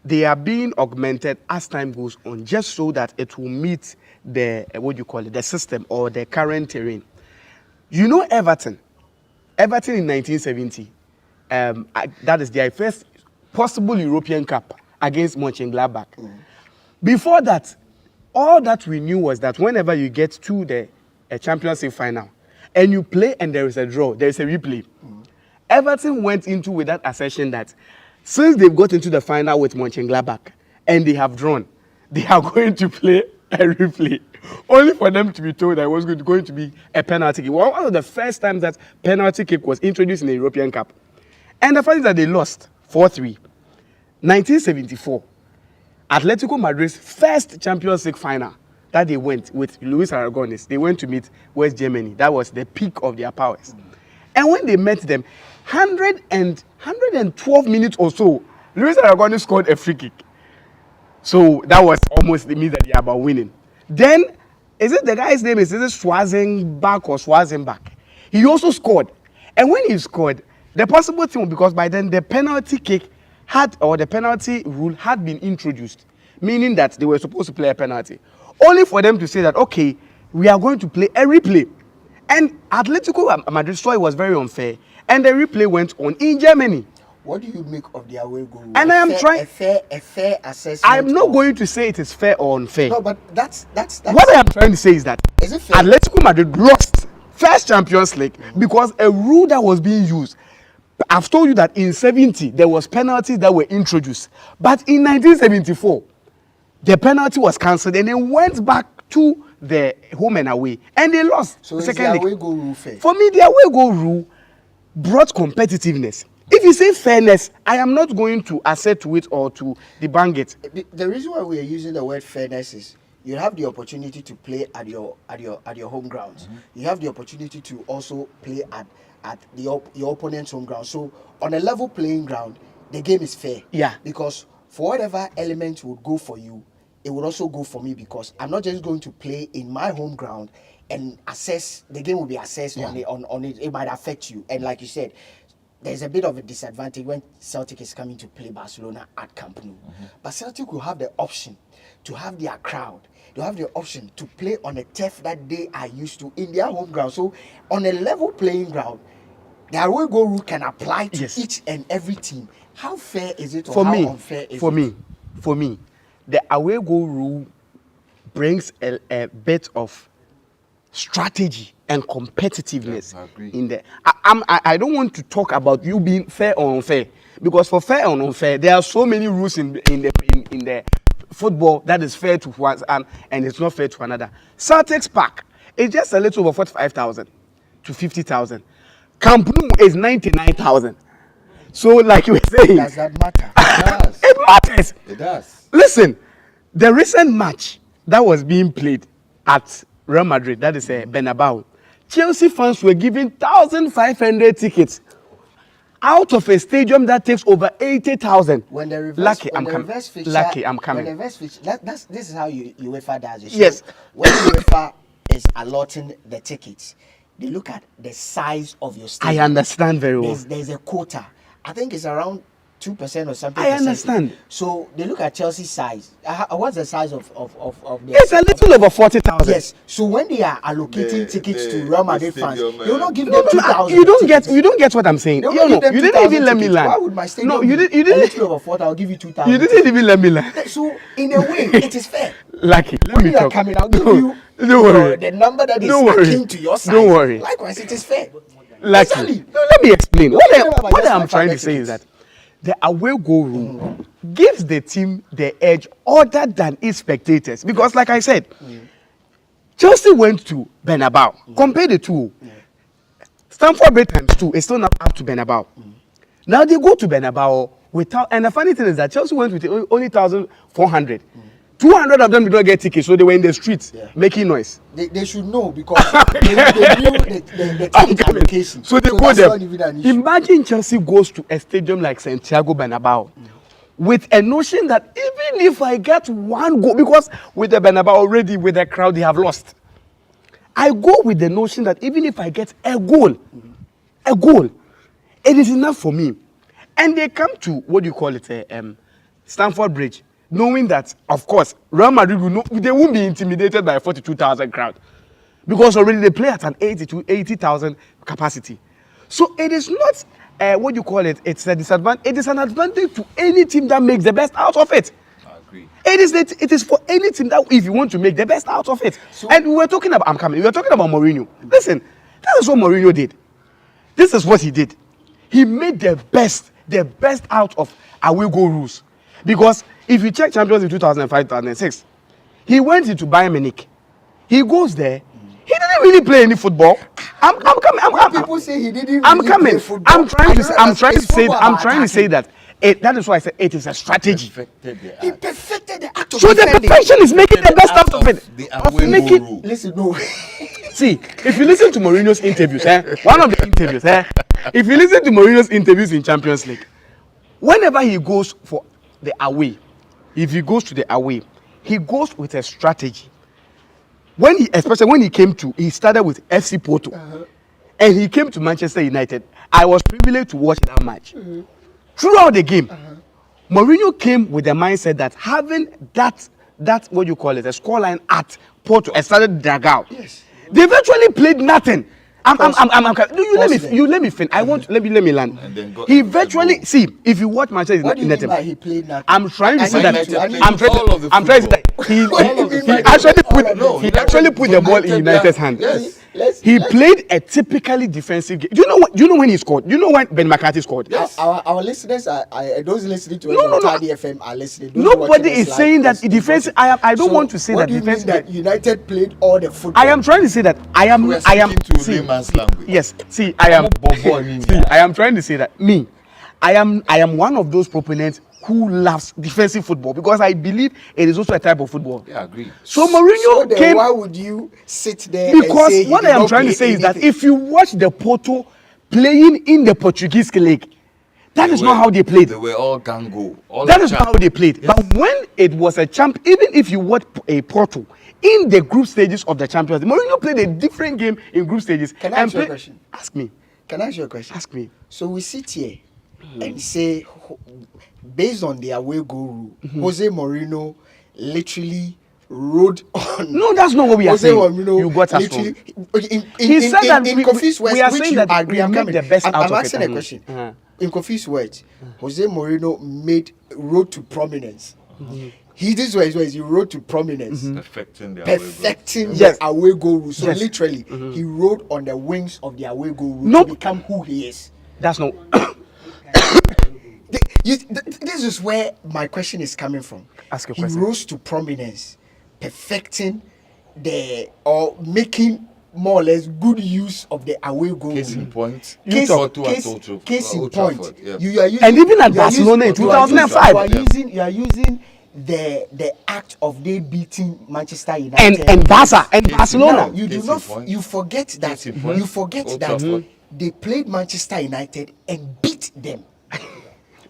they are being augmented as time goes on, just so that it will meet the the system or the current terrain. You know Everton in 1970, that is their first possible European Cup against Mönchengladbach. Before that, all that we knew was that whenever you get to the Champions League final and you play and there is a draw, there is a replay. Everton went into with that assertion that since they've got into the final with Mönchengladbach and they have drawn, they are going to play a replay, only for them to be told that it was going to be a penalty kick. One of the first times that penalty kick was introduced in the European Cup. And the fact is that they lost 4-3. 1974, Atletico Madrid's first Champions League final that they went with Luis Aragonés, they went to meet West Germany. That was the peak of their powers. And when they met them, 112 minutes or so, Luis Aragonés scored a free kick. So that was almost the means that they are about winning. Then, is it the guy's name? Is it Schwarzenbach or Schwarzenbach? He also scored. And when he scored, the possible thing, because by then the penalty kick the penalty rule had been introduced, meaning that they were supposed to play a penalty. Only for them to say that, okay, we are going to play a replay. And Atletico Madrid saw it was very unfair. And the replay went on in Germany. What do you make of the away goal? And I am trying a fair assessment. I'm not going to say it is fair or unfair. No, but that's what I am trying to say is that is it fair? Atletico Madrid lost first Champions League because a rule that was being used. I've told you that in 70 there was penalties that were introduced, but in 1974 the penalty was cancelled and they went back to the home and away and they lost. So is the away goal rule fair? For me, the away goal rule brought competitiveness. If you say fairness, I am not going to assert to it or to debunk it. The reason why we are using the word fairness is you have the opportunity to play at your home grounds. You have the opportunity to also play at your opponent's home ground. So on a level playing ground, the game is fair. Yeah. Because for whatever element would go for you, it would also go for me, because I'm not just going to play in my home ground and assess. The game will be assessed on it. It might affect you. And like you said, there's a bit of a disadvantage when Celtic is coming to play Barcelona at Camp Nou. But Celtic will have the option to have their crowd. They'll have the option to play on a turf that they are used to in their home ground. So on a level playing ground, the away goal rule can apply to each and every team. How fair is it, or how unfair is it? For me, the away goal rule brings a bit of strategy and competitiveness in there. I don't want to talk about you being fair or unfair, because for fair or unfair, there are so many rules in the football that is fair to one and it's not fair to another. Celtic's Park is just a little over 45,000 to 50,000. Camp Nou is 99,000. So, like you were saying, does that matter? It does. It matters. It does. Listen, the recent match that was being played at Real Madrid, that is Bernabeu, Chelsea fans were given 1,500 tickets out of a stadium that takes over 80,000. When the reverse, Lucky, when I'm the coming. reverse fixture, Lucky, I'm coming. When the reverse fixture, this is how UEFA does it. So Yes. when UEFA is allotting the tickets, they look at the size of your I stadium. understand very well. There's a quota. I think it's around 2% or something. I understand. So they look at Chelsea's size. What's the size of their? It's a little over 40,000. Yes. So when they are allocating tickets to Real Madrid fans, they will not give No, them 2,000. you don't get what I'm saying. They will You not give them didn't 2,000 even let me tickets. land. Why would my stadium No, you be didn't. a little over 4,000? I'll give you 2,000. You didn't even let me land. So in a way, it is fair. Lucky, let When me you are talk. coming, I'll give No, you don't worry. the number that is Don't worry. akin to your size. Don't worry. Likewise, it is fair. Lucky. Exactly. No, let me explain. What Just I'm like trying to that say is tickets. that the away goal rule gives the team the edge other than its spectators. Because, like I said, Chelsea went to Bernabeu. Compare the two. Stamford Bridge times 2 is still not up to Bernabeu. Now they go to Bernabeu without, and the funny thing is that Chelsea went with only 1,400. 200 of them did not get tickets, so they were in the streets making noise. They should know, because they knew the ticket allocation. So they go that's there. not even an issue. Imagine Chelsea goes to a stadium like Santiago Bernabeu with a notion that even if I get one goal, because with the Bernabeu already, with the crowd, they have lost. I go with the notion that even if I get a goal, it is enough for me. And they come to, what do you call it, Stamford Bridge, knowing that, of course, Real Madrid will know, they won't be intimidated by a 42,000 crowd because already they play at an 80,000 capacity. So it is not what you call it. It's a disadvantage. It is an advantage to any team that makes the best out of it. I agree. It is for any team that if you want to make the best out of it. So, and we were talking about We were talking about Mourinho. Listen, that is what Mourinho did. This is what he did. He made the best out of away goal rules. Because if you check Champions in 2005, 2006, he went into Bayern Munich. He goes there. He didn't really play any football. I'm coming. People say he didn't. I'm really coming. Play football. I'm trying to say that. That is why I said it is a strategy. He perfected the act of So the defending. perfection is making the best out of it. The Of away making- goal rule. Listen, no. See, if you listen to Mourinho's interviews, one of the interviews, if you listen to Mourinho's interviews in Champions League, whenever he goes for the away, if he goes to the away, he goes with a strategy. Especially when he started with FC Porto, and he came to Manchester United. I was privileged to watch that match. Throughout the game, Mourinho came with the mindset that having that what you call it, a scoreline at Porto, and started drag out. Yes. They virtually played nothing. You let me finish. Let me land. And then go- He virtually see if you watch Manchester What do you United. mean by he played nothing? I'm trying to I say need that. to- I need I'm to- trying all of the I'm trying to say football. that he All of the football. he actually put the ball in United's hand. Let's- He played a typically defensive game. Do you know when he scored? Do you know when Ben McCarthy scored? Yes. Our listeners are those listening to us No, on no. Tardy FM are listening. Those Nobody watching is us saying live, that defense. I don't want to say what that do you defense. mean that United played all the football. I am trying to say that I am. We are I am. speaking to See, layman's language. yes. See, I am. Bobo and See, I am trying to say that I am one of those proponents who loves defensive football because I believe it is also a type of football. Yeah, I agree. So So Mourinho then came why would you sit there and say because he what did I am not trying to play say is that anything? if you watch the Porto playing in the Portuguese league, that is not how they played. They were all gango. All That the is champ. how they played. Yes. But when it was a champ, even if you watch a Porto in the group stages of the Champions League, Mourinho played a different game in group stages. Can I ask you a question? Ask me. Can I ask you a question? Ask me. So we sit here and say, based on the away goal rule, Mm-hmm. Jose Mourinho literally rode on. No, that's not what we are Jose saying. Mourinho You got us literally. He said that in we- confused words, we are which saying you that agree. we I'm make coming. the best out I'm of it. asking a Mhm. question. Uh-huh. In confused words, Jose Mourinho rode to prominence. Mm-hmm. This was he rode to prominence. Perfecting the away goal. Perfecting Yes. the away goal rule. So Yes. literally, he rode on the wings of the away goal rule Nope. to become who he is. That's not. This is where my question is coming from. Ask your he question. rose to prominence, perfecting or making more or less good use of the away goal Case rule. in point. Case, Porto at case, Old case in Old point, Trafford, yeah. you are using, And even at you are using- Barcelona in you are using- 2005. You are using the act of they beating Manchester United and Barca and Case in Barcelona. point. you do Case not. in point. You forget that. Case in point. You forget Old that Trafford. they played Manchester United and beat them.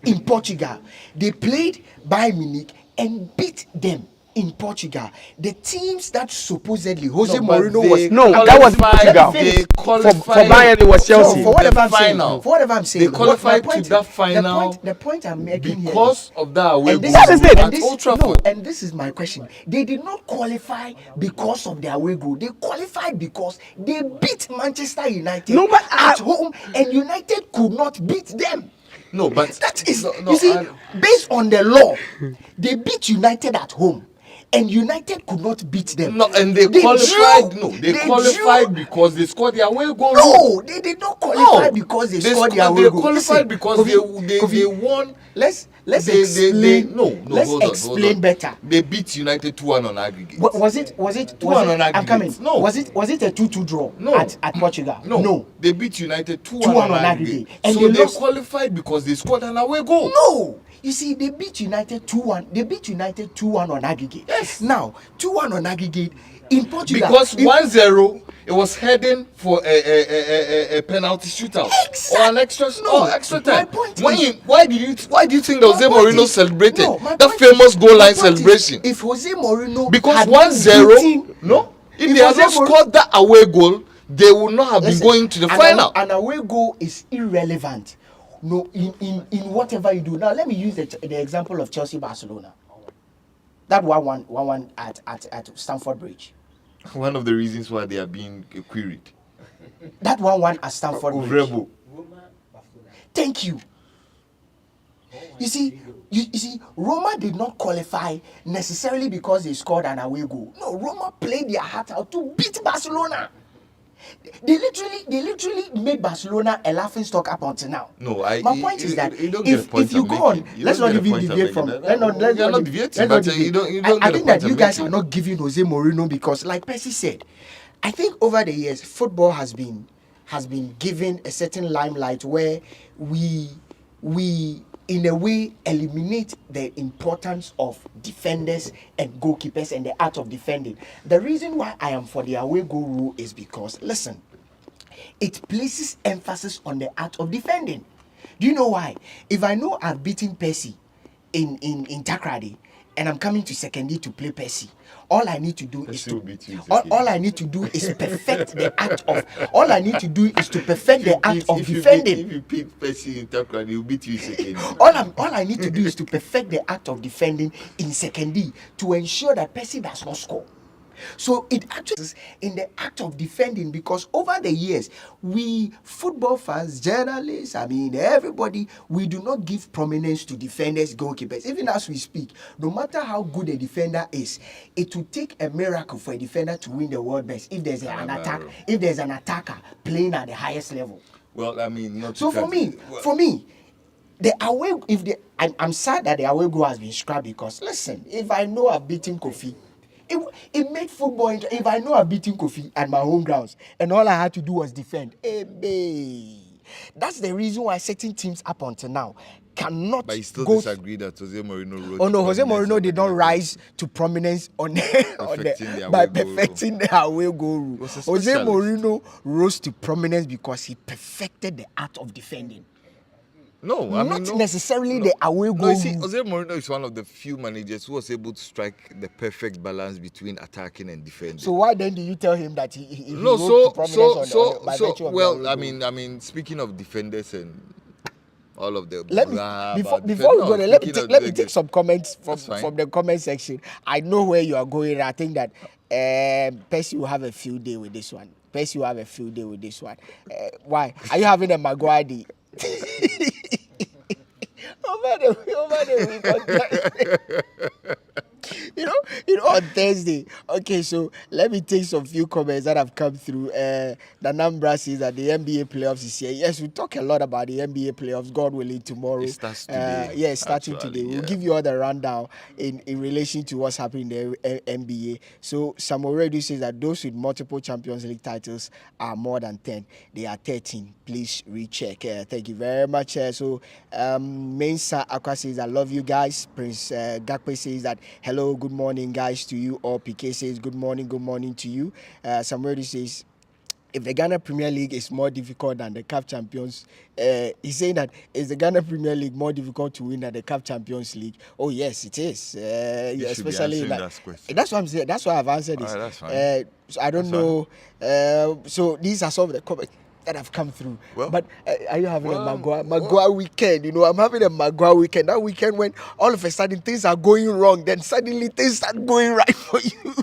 In Portugal, they played Bayern Munich and beat them in Portugal. The teams that supposedly Jose No, but Mourinho they was No, that was qualified- Portugal. They For qualified Bayern, it was Chelsea. For whatever I'm the saying, final. for whatever I'm saying, They qualified my point to that is- final The point I'm making because here is, of that away and this goal That is it. at Old Trafford. no, and this is my question. They did not qualify because of their away goal. They qualified because they beat Manchester United No, but at home, and United could not beat them. No, but That is, no, you see, I- based on the law, they beat United at home, and United could not beat them. no, and they They qualified. drew. No, they They qualified drew. because they scored their away goal. No, they did not qualify No, because they scored their scored- away They goal. qualified Listen, because Kofi, they Kofi, won. Let's They explain. no, let's hold on, explain hold on. better. They beat United 2-1 on aggregate. Was it? 2-1 on I'm coming. aggregate. No. Was it a 2-2 draw? No. At Portugal. No, they beat United 2-1 2-1 on on aggregate. aggregate. And So they they lost- qualified because they scored an away goal. No, you see, they beat United 2-1. They beat United 2-1 on aggregate. Yes. Now 2-1 on aggregate in Portugal. Because in- 1-0, it was heading for a penalty shootout or an extra extra my time. point When is- why do you think that My Jose point Mourinho is- celebrated no, my that point famous is- goal my line point is, celebration? If Jose Mourinho Because had 1-0, beaten- no, if if they had Jose not Mourinho- scored that away goal, they would not have Listen, been going to the an final. An away goal is irrelevant. No, in whatever you do. Now let me use the example of Chelsea Barcelona. That 1-1 at Stamford Bridge. One of the reasons why they are being queried. That 1-1 at Stamford Bridge. Uvrebo. Thank you. You see, Roma did not qualify necessarily because they scored an away goal. No, Roma played their heart out to beat Barcelona. They literally made Barcelona a laughing stock up until now. No, my point is that you don't get the point if you I'm go on, making. You let's don't not get the even point I'm deviate from. making. Let's You're not not deviating, let's not but deviate. you don't I get the think that point you I'm guys making. are not giving Jose Mourinho because, like Percy said, I think over the years football has been given a certain limelight where we in a way eliminate the importance of defenders and goalkeepers and the art of defending. The reason why I am for the away goal rule is because, listen, it places emphasis on the art of defending. Do you know why? If I know I've beaten Percy in Takrady and I'm coming to secondary to play Percy, all I need to do is Percy will beat you in all I need to do is perfect the act of all I need to do is to perfect the act of defending. If you beat Percy in Takran, he'll beat you in second. All I need to do is to perfect the act of defending in secondary to ensure that Percy does not score. So it actually is in the act of defending, because over the years, we football fans, journalists, everybody, we do not give prominence to defenders, goalkeepers. Even as we speak, no matter how good a defender is, it will take a miracle for a defender to win the world best if there's an attacker playing at the highest level. Well, not So for me, the away, I'm sad that the away goal has been scrapped, because listen, if I know I've beaten Kofi, it made football. If I know I've beaten Kofi at my home grounds and all I had to do was defend, that's the reason why certain teams up until now cannot. But you still go disagree that Jose Mourinho wrote. Oh no, Jose Mourinho did not rise to prominence by perfecting the away goal rule. Jose Mourinho rose to prominence because he perfected the art of defending. Not necessarily the away goal. No, you see, Jose Mourinho is one of the few managers who was able to strike the perfect balance between attacking and defending. So why then do you tell him that he no? Rose So, by virtue of well, the speaking of defenders and all of the before we go there, let me take some comments from the comment section. I know where you are going. I think that Percy will have a field day with this one. Why? Are you having a Maguire day? over the week on Thursday. Okay, so let me take some few comments that have come through. The Nambra says that the NBA playoffs is here. Yes, we talk a lot about the NBA playoffs, God willing, tomorrow. It starts today. Starting today. We'll give you all the rundown in relation to what's happening in the NBA. So Samuel Redu says that those with multiple Champions League titles are more than 10. They are 13. Please recheck. Thank you very much. Mensa Aqua says, I love you guys. Prince Gakpe says that, hello, good morning, guys, to you. Or PK says, good morning to you. Somebody says, if the Ghana Premier League is more difficult than the CAF Champions, he's saying that is the Ghana Premier League more difficult to win than the CAF Champions League? Oh yes, it is. Especially that that's what I'm saying. That's why I've answered this. That's fine. So I don't know. So these are some of the comments that have come through. Well, but are you having a Maguire weekend? I'm having a Maguire weekend. That weekend when all of a sudden things are going wrong, then suddenly things start going right for you.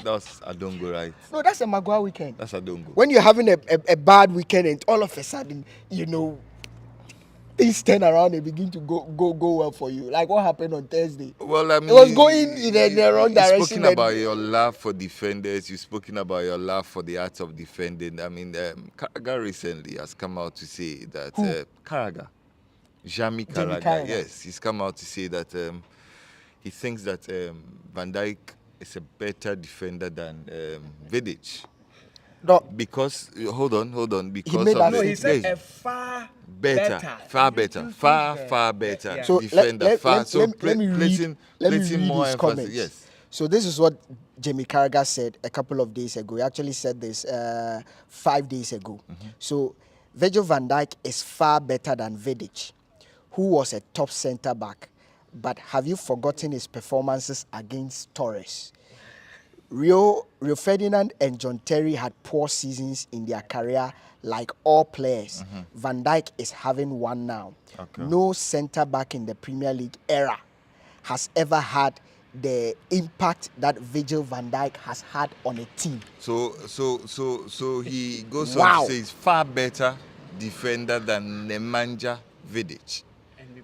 That's Adongo, right? No, that's a Maguire weekend. That's Adongo. When you're having a bad weekend and all of a sudden, things turn around and begin to go well for you. Like what happened on Thursday. Well, it was going in the wrong direction. You've spoken about your love for defenders. You've spoken about your love for the art of defending. Carragher recently has come out to say that Carragher, Jamie Carragher, yes, he's come out to say that he thinks that Van Dijk is a better defender than Vidic. No. Because hold on. Because he said a far better so defender. Let me read more his comments. Yes. So this is what Jamie Carragher said a couple of days ago. He actually said this 5 days ago. Mm-hmm. So Virgil van Dijk is far better than Vidic, who was a top centre back. But have you forgotten his performances against Torres? Rio Ferdinand and John Terry had poor seasons in their career, like all players. Van Dijk is having one now. Okay. No centre back in the Premier League era has ever had the impact that Virgil van Dijk has had on a team. So he goes Wow. on to say he's far better defender than Nemanja Vidic.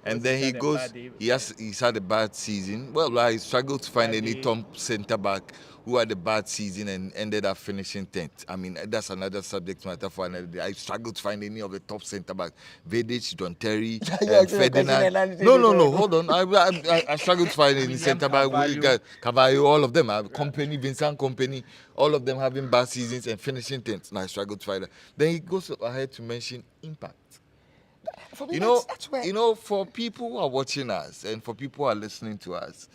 And then he goes, he's had a bad season. Well, I struggled to find any top centre back who had a bad season and ended up finishing 10th. I mean, that's another subject matter for another day. I struggled to find any of the top centre backs. Vidic, John Terry, Ferdinand. No, hold on. I struggled to find any centre back. We got Cavallo, all of them. Company, Vincent Company, all of them having bad seasons and finishing 10th. And I struggled to find that. Then he goes ahead to mention impact. For me, You know, that's where for people who are watching us and for people who are listening to us,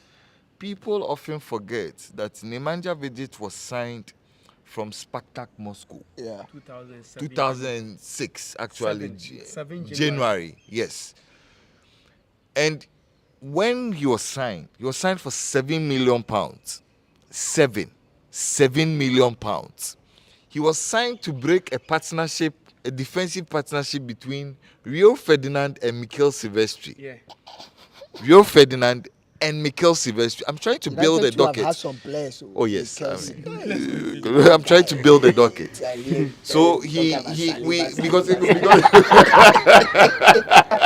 people often forget that Nemanja Vidic was signed from Spartak Moscow. yeah. 2006, actually, Seven January, yes. And when he was signed for £7 million. 7 million pounds. He was signed to break a defensive partnership between Rio Ferdinand and Mikel Silvestri. Yeah. Rio Ferdinand and Mikel Silvestri. I'm trying to build a United to have docket. had some players. Oh yes, Chelsea. I'm trying to build a docket. So because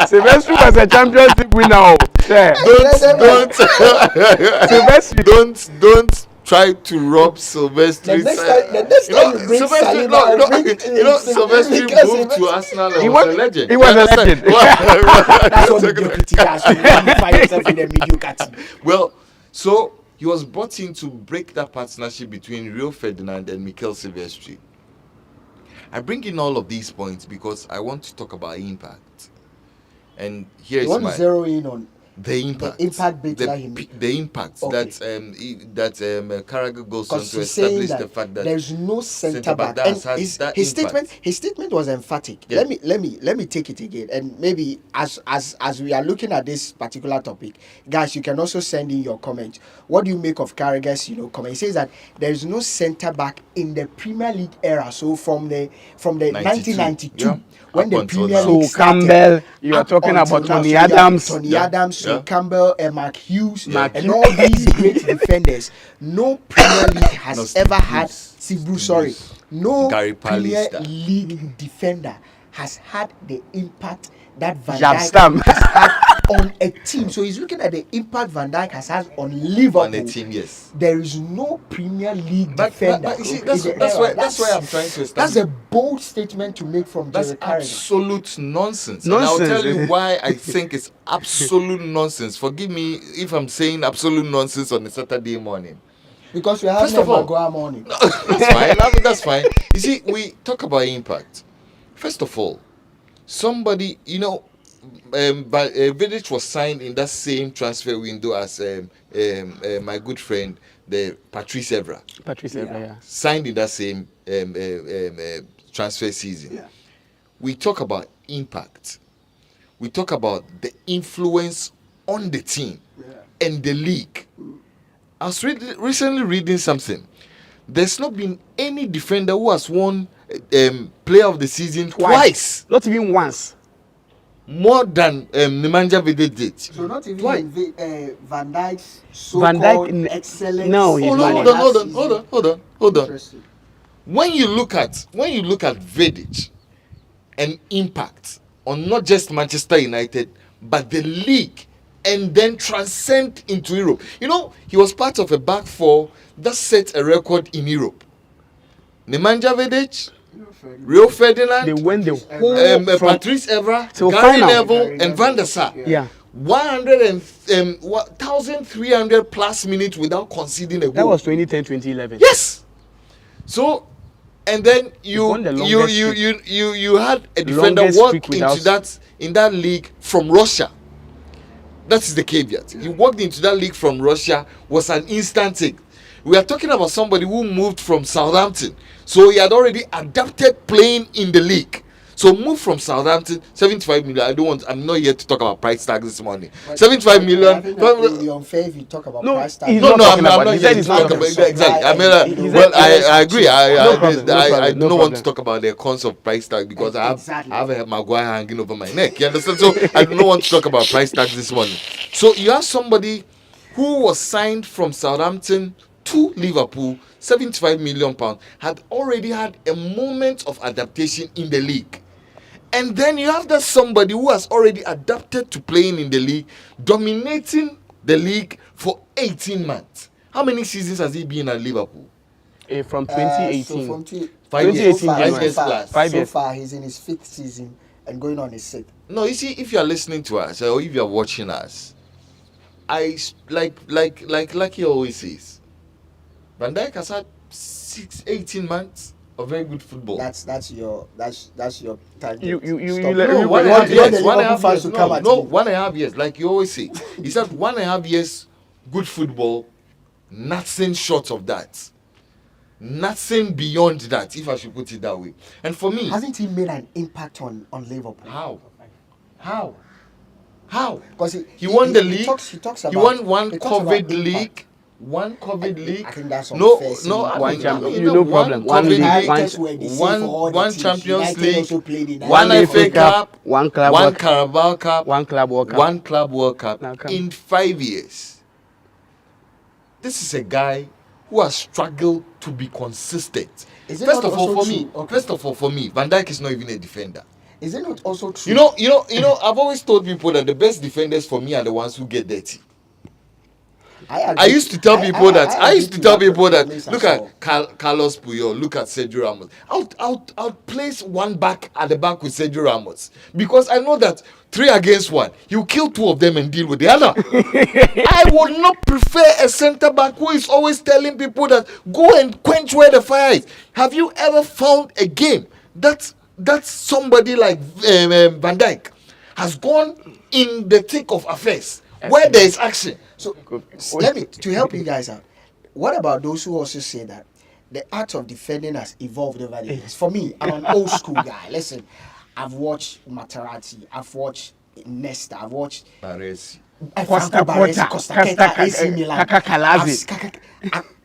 Silvestri was a Champions League winner. Yeah. don't try to rob Silvestri. The next time you bring Saliba, Silvestri moved to Arsenal and He was a was- legend. he was You a understand? legend. That's what mediocrity does. You find yourself in a mediocre team. Well, so he was brought in to break that partnership between Rio Ferdinand and Mikel Silvestri. I bring in all of these points because I want to talk about impact. And here You is want my to zero in on the impact. The impact bit that he made. The impact Okay. that Carragher goes on because to he's saying establish that the fact that there's no centre centre-back back. that And has that his impact. statement was emphatic. Yeah. Let me take it again. And maybe as we are looking at this particular topic, guys, you can also send in your comment. What do you make of Carragher's comment? He says that there is no centre back in the Premier League era. So from the 1992 yeah. when Up the until Premier now. League So started, Campbell, you are up talking until about now. Tony So you have Adams. Tony Yeah. Adams, Sol Yeah. Campbell, Mark Hughes, Mark and Hughes. all these great defenders. No Premier League has No, Steve ever had. Bruce. Steve Bruce, sorry. No Gary Premier Pallister. League defender has had the impact that Van Jaap Dijk Stam. has had on a team. So he's looking at the impact Van Dijk has had on Liverpool. on the team, yes. There is no Premier League But defender. you see, in that's the why era. that's why I'm trying to establish. That's a bold statement to make from That's Jerry Carragher. absolute nonsense. And I'll Nonsense. tell you why I think it's absolute nonsense. Forgive me if I'm saying absolute nonsense on a Saturday morning. Because we have First of all- Maguire morning. That's fine. I mean, that's fine. You see, we talk about impact. First of all, somebody, but Vidic was signed in that same transfer window as my good friend, the Patrice Evra. Patrice Evra, yeah. Signed in that same transfer season. Yeah. We talk about impact. We talk about the influence on the team and the league. I was recently reading something. There's not been any defender who has won Player of the Season twice. Not even once. More than Nemanja Vidic did. So not even Twice. Van Dijk's Van so-called Dijk, excellence. no, he's Hold not. on, hold on. Interesting. When you look at Vidic and impact on not just Manchester United but the league, and then transcend into Europe. He was part of a back four that set a record in Europe. Nemanja Vidic, Rio Ferdinand, They went the whole from Patrice Evra, till Gary final. Neville, and Van der Sar. yeah. 1,300 plus minutes without conceding a goal. That was 2010, 2011. Yes. So, and then you won the longest you had a defender Longest walk streak without- in that league from Russia. That is the caveat. He walked into that league from Russia, was an instant thing. We are talking about somebody who moved from Southampton, so he had already adapted playing in the league. So move from Southampton, 75 million. I'm not here to talk about price tag this morning. But 75 I million. think that will be unfair if you talk about No, price tag. he's No, not no, talking I'm about. not He here said to he's talk not about talking. exactly. I mean, He well, said I agree. No problem, no I problem, don't no want to problem. talk about the cons of price tag because Exactly. I have a Maguire hanging over my neck. You understand? So I don't want to talk about price tags this morning. So you have somebody who was signed from Southampton to Liverpool, 75 million pounds, had already had a moment of adaptation in the league. And then you have that somebody who has already adapted to playing in the league, dominating the league for 18 months. How many seasons has he been at Liverpool? From So 2018. from 5 years. 2018 5 January. years plus. 5 so years. far he's in his 5th season and going on his 6th. No, you see, if you are listening to us or if you are watching us, I like he always says, Van Dijk has had 18 months of very good football. That's your time. You Stop. let- No, you- 1.5 you want years. the 1.5 Liverpool fans years. to come No, at no, me. 1.5 years. Like you always say, he said 1.5 years good football, nothing short of that, nothing beyond that. If I should put it that way. And for me, Hasn't he made an impact on Liverpool? how? Because He won the league. He talks about. He won one he talks about COVID impact. league. One COVID league. I think that's no, unfair, no. saying I one mean, champion- you you know, no problem. One COVID league, league, United were the same for all the one teams. Champions United League, also played in that one league. FA Cup, one Club one World- Carabao Cup, one Club World Cup. one Club World Cup Now come. in 5 years. This is a guy who has struggled to be consistent. Is it First not of all, also for me, true? Okay. first of all, for me, Van Dijk is not even a defender. Is it not also true? You know. I've always told people that the best defenders for me are the ones who get dirty. I used to tell people that. I used to tell people that. Look at Carlos Puyol. Look at Sergio Ramos. I'll place one back at the back with Sergio Ramos because I know that 3 against 1, he'll kill 2 of them and deal with the other. I would not prefer a centre back who is always telling people that go and quench where the fire is. Have you ever found a game that somebody like Van Dijk has gone in the thick of affairs where there is action? So let me to help you guys out. What about those who also say that the art of defending has evolved over the years? For me, I'm an old school guy. Listen, I've watched Materazzi, I've watched Nesta, I've watched Baresi. Costa Baresi, Costa, Keta, AC Milan. Kaka Kalazi.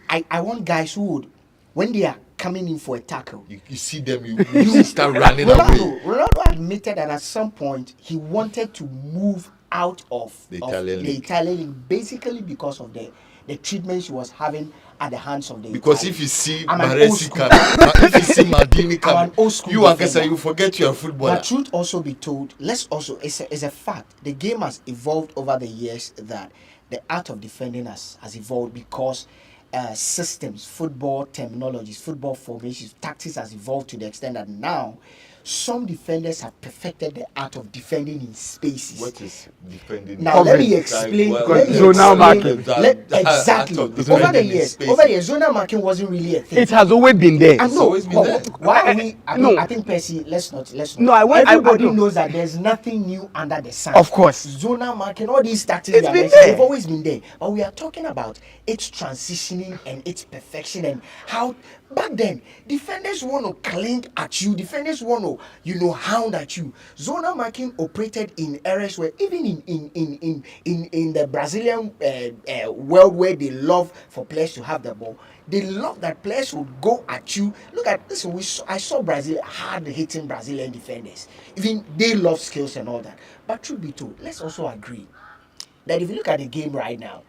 I want guys who would, when they are coming in for a tackle, You see them, you start running away. Ronaldo admitted that at some point he wanted to move out of The Italian league. Italian league, basically because of the treatment he was having at the hands of the Because Italians. if you see I'm an old Baresi school come, if you see Maldini I'm come, an old school you Ankesa, defender. you forget you're a footballer. But truth also be told, it's a fact. The game has evolved over the years that the art of defending has evolved because systems, football terminologies, football formations, tactics has evolved to the extent that now some defenders have perfected the art of defending in spaces. What is defending? Now let me explain. Well, Let me zonal explain. marking. Exactly. Act of Over the defending in years, space. zonal marking wasn't really a thing. It has always been there. I It's know. always been but there. why are we? No. I think Percy. Let's not. No, Everybody no. knows that there's nothing new under the sun. Of course. Zonal marking, all these tactics, It's we are been mentioning, there. they've always been there. But we are talking about its transitioning and its perfection and how back then defenders want to cling at you. Defenders want to, hound at you. Zonal marking operated in areas where even in the Brazilian world where they love for players to have the ball. They love that players would go at you. Listen, I saw Brazil hard hitting Brazilian defenders. Even they love skills and all that. But truth be told, let's also agree that if you look at the game right now,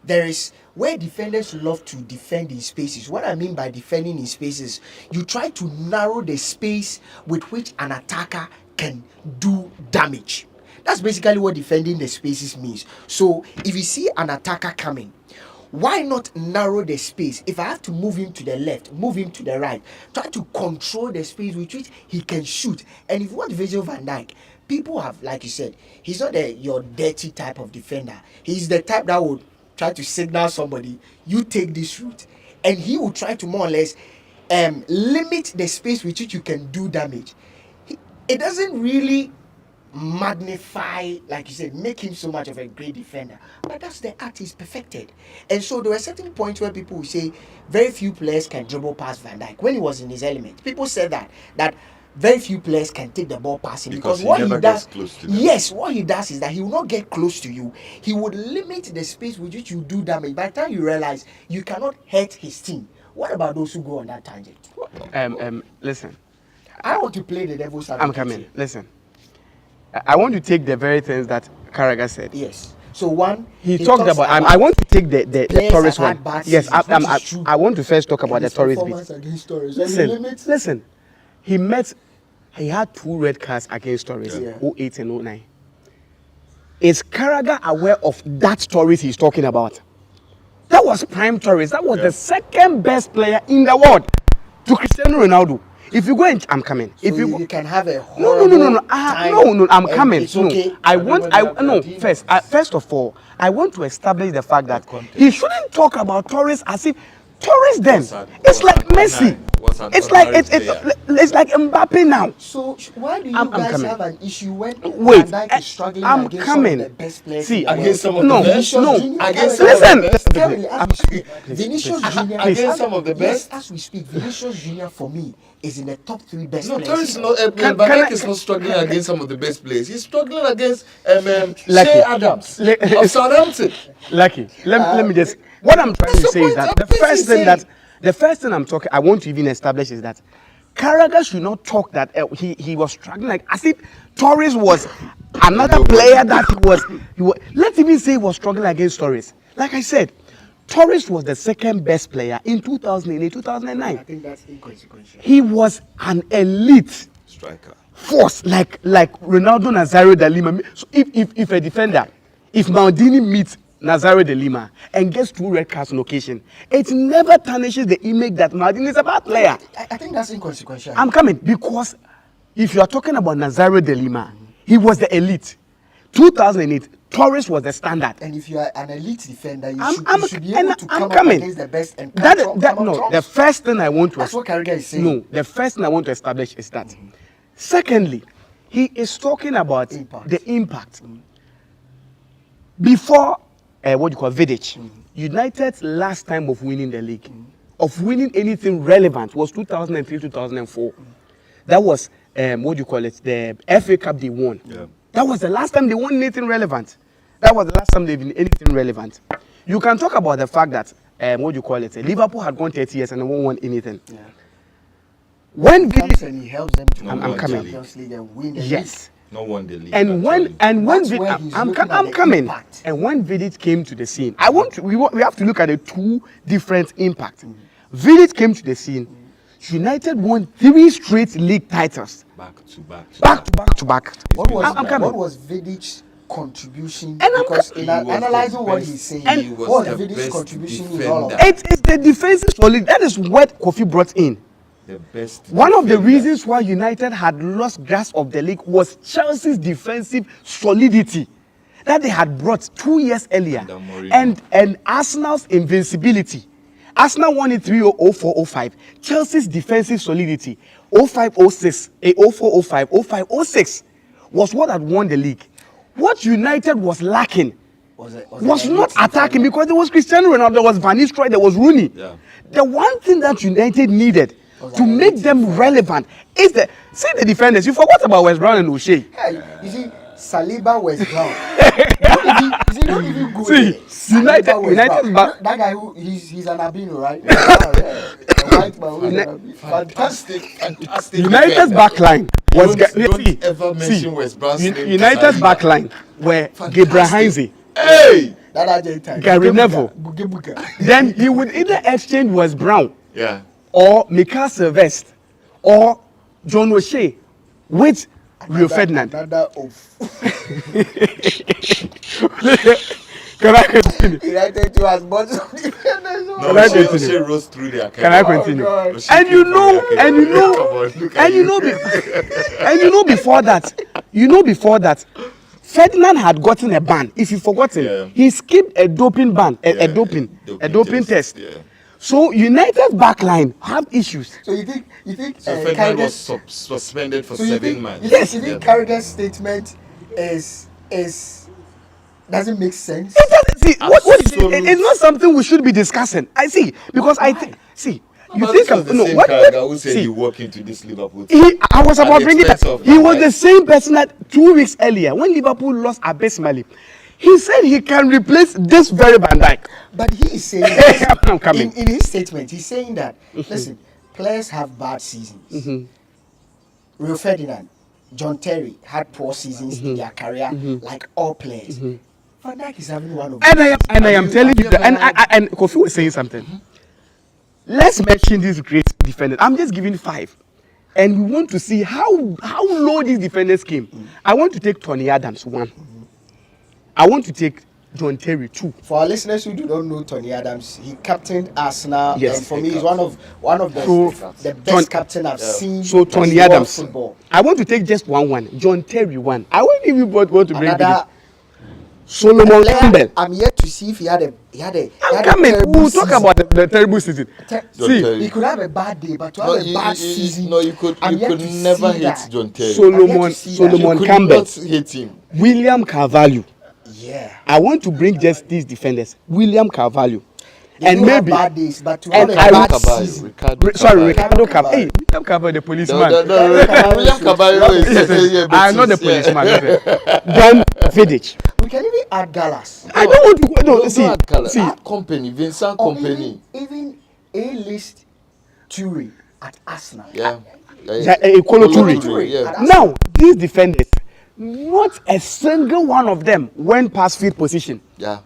there is where defenders love to defend in spaces. What I mean by defending in spaces, you try to narrow the space with which an attacker can do damage. That's basically what defending the spaces means. So if you see an attacker coming, why not narrow the space? If I have to move him to the left, move him to the right, try to control the space with which he can shoot. And if you want Virgil van Dijk, people have, like you said, he's not your dirty type of defender. He's the type that would try to signal somebody, you take this route. And he will try to more or less limit the space with which you can do damage. It doesn't really magnify, like you said, make him so much of a great defender, but that's the art he's perfected. And so there were certain points where people would say very few players can dribble past Van Dijk when he was in his element. People said that very few players can take the ball past him Because because he what never he does, gets close to them. yes, what he does is that he will not get close to you. He would limit the space with which you do damage. By the time you realize you cannot hurt his team, what about those who go on that tangent? Listen, I want to play the devil's advocate. I'm coming. Listen, I want to take the very things that Carragher said. Yes. So one, He talked talks about. I want to take the players Torres have had one. bad Yes, seasons, which is true. I want to first talk about And the his Torres bit. performance against Torres. And he limits- Listen. He had 2 red cards against Torres, Yeah. 08 and 09. Is Carragher aware of that Torres he's talking about? That was prime Torres. That was the second best player in the world to Cristiano Ronaldo. If you go and I'm coming. So If you go, you can have a no. horrible No, time I'm and coming. It's okay. First of all, I want to establish the fact that he shouldn't talk about Torres as if Torres then. It's like Messi. It's like it's like Mbappe now. So why do you I'm guys coming. have an issue when Wait, Van Dijk is struggling I'm against coming. some of the best players? See, in the against world? some of the No, best. no. Junior, Against as some of we the best. speak, as we speak, Vinicius Junior, Against some of the best. Yes, as we speak, Vinicius Junior for me is in the top 3 best No, players. Torres is not. Can Van I- Dijk is not struggling against some of the best players. He's struggling against Lucky. Shea Adams of Southampton. Lucky. Let me just. What I'm trying to That's say the is that point. the first thing I want to even establish is that Carragher should not talk that he was struggling like as if Torres was another player that he was. Let's even say he was struggling against Torres. Like I said, Torres was the second best player in 2008, 2009. I think that's inconsequential. He was an elite Striker. force like Ronaldo Nazario de Lima. So if a defender, if Maldini meets Nazario de Lima and gets 2 red cards on occasion, it never tarnishes the image that Maldini is a bad player. I think that's inconsequential. I'm coming because if you are talking about Nazario de Lima, he was the elite. 2008, Torres was the standard. And if you are an elite defender, you I'm should be able to I'm come coming. up against the best and The first thing I want to That's what Carragher is saying. No, the first thing I want to establish is that. Secondly, he is talking about Impact. the impact. Before what you call Vidic, United's last time of winning the league, of winning anything relevant was 2003, 2004. That was what you call it, the FA Cup they won. Yeah. That was the last time they won anything relevant. That was the last time they won anything relevant. You can talk about the fact that what you call it, Liverpool had gone 30 years and they won't won anything. Yeah. When Comes Vidic, and he helps them to I'm win the coming. Champions League and win the yes. No one the league. And when That's Vidic, where he's I'm looking at the coming. impact. And when Vidic came to the scene, we have to look at the 2 different impacts. Vidic came to the scene. United won 3 straight league titles, back to back. back to back. What was I'm coming. what was Vidic's contribution? And I'm because He in was the analyzing what best- he's saying, he was what the was Vidic's best contribution in defender. all of that? It is the defensive solid. That is what Kofi brought in. The best. One of the defender. reasons why United had lost grasp of the league was Chelsea's defensive solidity that they had brought 2 years earlier, Under Mourinho. and Arsenal's invincibility. Arsenal won it 3-0-04-05. Chelsea's defensive solidity 05-06, 04-05, 05-06 was what had won the league. What United was lacking was not attacking because there was Cristiano Ronaldo, there was Van Nistelrooy, there was Rooney. Yeah. The one thing that United needed to make them relevant is the defenders. You forgot about West Brown and O'Shea. Hey, you see, Saliba was Brown. Not even good. See, Saliba was United Brown. back. That guy who he's an albino, right? A white man who is an albino. Fantastic. United's defender. backline was Don't ever mention West Brown's name to United's Saliba. backline were Fantastic. Gabriel Heinze, Hey! That Argentine. Gary Neville. Bugebuka. Then he would either exchange West Brown Yeah. or Mika Sylvestre or John O'Shea with Rio Ferdinand. Another of Can I continue? United to as much of defenders. No, Can I O'Shea continue? rose through their Can I career. continue? God. O'Shea And you came know, from their and you career. know, Come on, look at and you know, before that, Ferdinand had gotten a ban. If you've forgotten, Yeah. he skipped a doping ban, a Yeah, doping test. Yeah. So United's backline had issues. So you think So Ferdinand was Carragher's suspended for so you 7 think months. yes, you think Yeah. Carragher's statement is doesn't make sense? It doesn't, see, what is it? Absolute. It's not something we should be discussing. I see, because I think, see, You But think this was the no? same What? character who said See, he walked into this Liverpool team. I was At about the bringing that. expense of He Van was Dijk. the same person that 2 weeks earlier when Liverpool lost abysmally. He said he can replace this very Van Dijk. But he is saying that I'm coming. in his statement, he's saying that listen, players have bad seasons. Rio Ferdinand, John Terry had poor seasons in their career, like all players. Van Dijk is having one of And those I am you- telling have you you that, ever had- and Kofi was saying something. Let's mention these great defenders. I'm just giving 5, and we want to see how low these defenders came. I want to take Tony Adams 1. I want to take John Terry 2. For our listeners who do not know Tony Adams, he captained Arsenal, Yes. and for me, he's one of the, So, the best John- captain I've seen. So in Tony world Adams. football. I want to take just one. John Terry 1. I won't even want to bring Another Solomon player, Campbell. I'm yet to see if he had a I'm coming. terrible We'll talk season. about the terrible season. Te- John See, Terry. He could have a bad day, but to No, have a bad season. no, you could I'm yet to never see hate that. John Terry. Solomon see that. Solomon You could Campbell, not hate him. William Carvalho. Yeah. I want to bring just these defenders. William Carvalho. They And do have maybe bad days, but to and have a I bad will- season. Ricardo Carvalho. Carvalho. Hey, William Carvalho, the policeman. William Caballero is I'm not the policeman. Then Vidic. We can even add Gallas. I don't want to go. No, see. Add company, Vincent Or Company. even A-list Toure at Arsenal. Yeah. Kolo Toure. Toure, Yeah. yeah. Now, these defenders, not a single one of them went past field position. Yeah.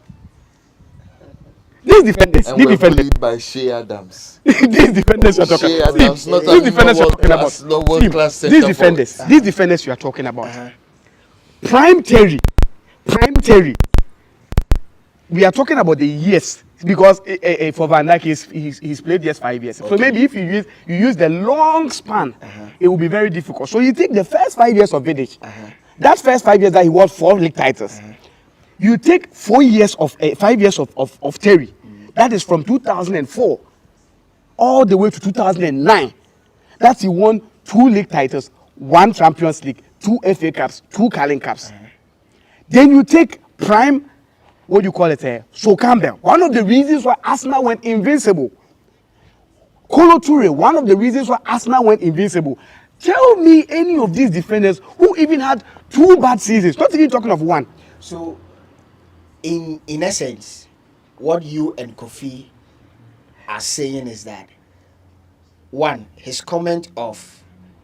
These defenders, And these we're defenders, bullied by Shea Adams. these defenders you are talking Shea about. Adams, not These defenders you are talking about. world-class, not world-class See, centre forwards. these defenders you are talking about. Prime Terry. We are talking about the years because for Van Dijk he's played just 5 years. So maybe if you use the long span, it will be very difficult. So you take the first 5 years of Vidic. That first 5 years that he won 4 league titles. You take 5 years of Terry. That is from 2004 all the way to 2009. That's he won 2 league titles, 1 Champions League, 2 FA Cups, 2 Carling Cups. Then you take prime, what do you call it? So Campbell. One of the reasons why Arsenal went invincible. Kolo Toure, one of the reasons why Arsenal went invincible. Tell me any of these defenders who even had 2 bad seasons. Not even talking of 1. So, in essence, what you and Kofi are saying is that, one, his comment of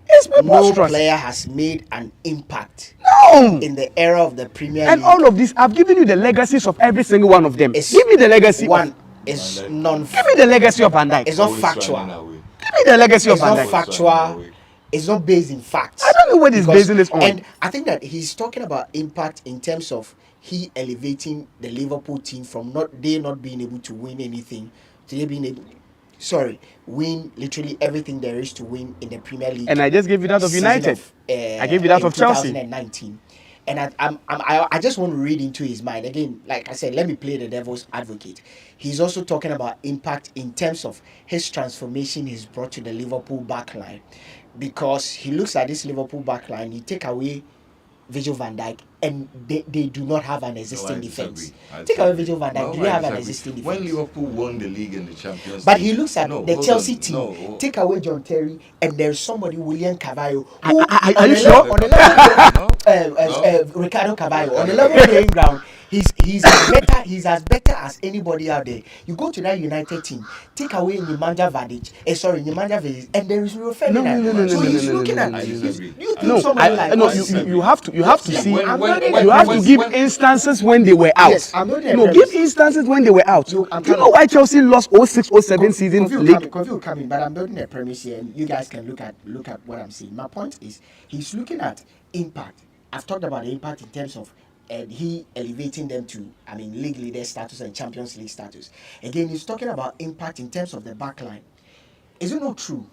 It's no preposterous. player has made an impact No. in the era of the Premier And League. all of this, I've given you the legacies of every single one of them. is- Give me the legacy. One Of, is non. give me the legacy of Van Dijk. It's not Always factual. running away. Give me the legacy of It's Van not Dijk. factual. It's not based in facts. I don't know what he's basing this on. And I think that he's talking about impact in terms of he elevating the Liverpool team from not being able to win anything to they being able, win literally everything there is to win in the Premier League. And I just gave you that of season United. I gave you that in of Chelsea. 2019. And I just want to read into his mind again. Like I said, let me play the devil's advocate. He's also talking about impact in terms of his transformation he's brought to the Liverpool backline, because he looks at this Liverpool backline. You take away Virgil van Dijk, and they do not have an existing defense. Take away Virgil van Dijk, do they have an existing defense? When Liverpool won the league and the Champions But League, he looks at No, the hold Chelsea on. team. No. Take away John Terry, and there's somebody, William Carvalho, Are who you on the sure? level- on the level No. Ricardo Carvalho on the level playing ground. He's as better as anybody out there. You go to that United team, take away Nemanja Vidic, and there is Rio Ferdinand. no, So no, he's no, no, looking no, at. no, I disagree. You think No, somebody like no. us- You have to see. When- You have to give when- instances when they were out. Yes, I'm not the No, premise. give instances when they were out. No, I'm Do you trying know to- why Chelsea lost 06-07 season league? Kofi will come in, but I'm building a premise here, and you guys can look at what I'm saying. My point is, he's looking at impact. I've talked about the impact in terms of he elevating them to, league leader status and Champions League status. Again, he's talking about impact in terms of the backline. Is it not true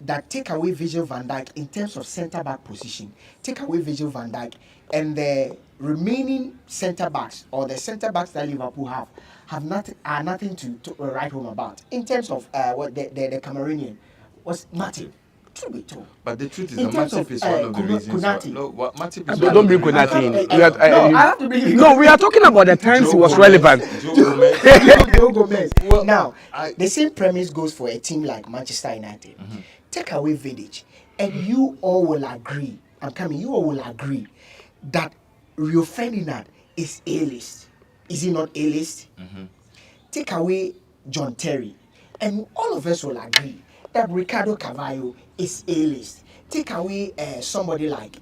that take away Virgil van Dijk in terms of centre back position, take away Virgil van Dijk, and the remaining centre backs or the centre backs that Liverpool have nothing to write home about in terms of what the Cameroonian was Martin. Truth be told. But the truth is In that terms Matip of, is one of the reasons. Konate. No, what Matip is Don't one of bring the Konate in. reasons. We are, No, I have to bring no, we are talking about the times he was relevant. Joe Gomez. Joe Gomez. Well, Now, I- the same premise goes for a team like Manchester United. Take away Vidic, and you all will agree. I'm coming. You all will agree that Rio Ferdinand is A-list. Is he not A-list? Take away John Terry, and all of us will agree that Ricardo Carvalho is A-list. Take away somebody like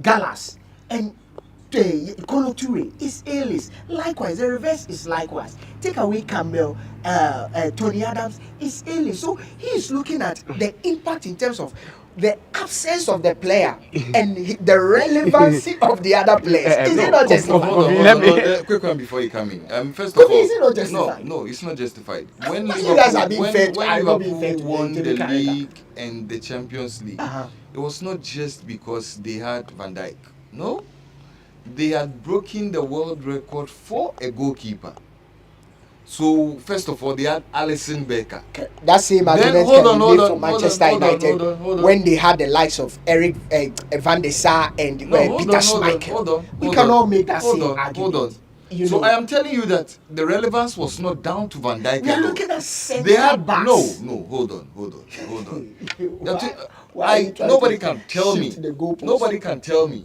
Gallas, and Kolo Toure is A-list. Likewise, the reverse is likewise. Take away Campbell, Tony Adams is A-list. So he is looking at the impact in terms of the absence of the player and the relevancy of the other players. Is it not justified? Let me- Quick one before you come in. First of Kofi, all, is it not justified? No, it's not justified. When You guys are being fair to- when I'm not being Liverpool fair to won the the Carragher. league and the Champions League, Uh-huh. it was not just because they had Van Dijk. No, they had broken the world record for a goalkeeper. So first of all, they had Alisson Becker. That same Then, argument hold can on, be hold made on, for hold Manchester on, hold on, United hold on. when they had the likes of Eric Van der Sar and Peter Schmeichel. We can all make that same argument. Hold on. You So know, I am telling you that the relevance was not down to Van Dijk. we are alone. looking at centre They had backs. hold on. Why are you trying Nobody to can tell me. shift the goalpost? Nobody can tell me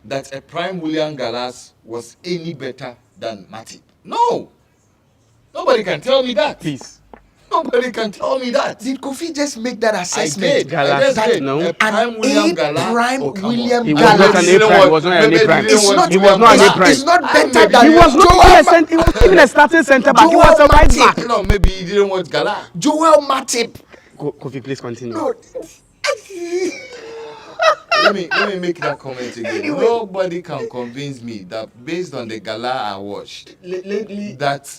that a prime William Gallas was any better than Matip. No, nobody can tell me that. Please. Nobody can tell me that. Did Kofi just make that I assessment? did. Gallas, I just did. no. A prime William Gallas. prime Oh, come on. William He was Gallas. not an A prime. He was not an A prime. It's not- He was not an A prime. It's not I better maybe than He was not Joel even a center. He was even a starting centre back. He was a right Matip. back. No, maybe he didn't want Gallas. Joel Matip. Kofi, please continue. No. let me make that comment again. Anyway. Nobody can convince me that based on the gala I watched, Lately, that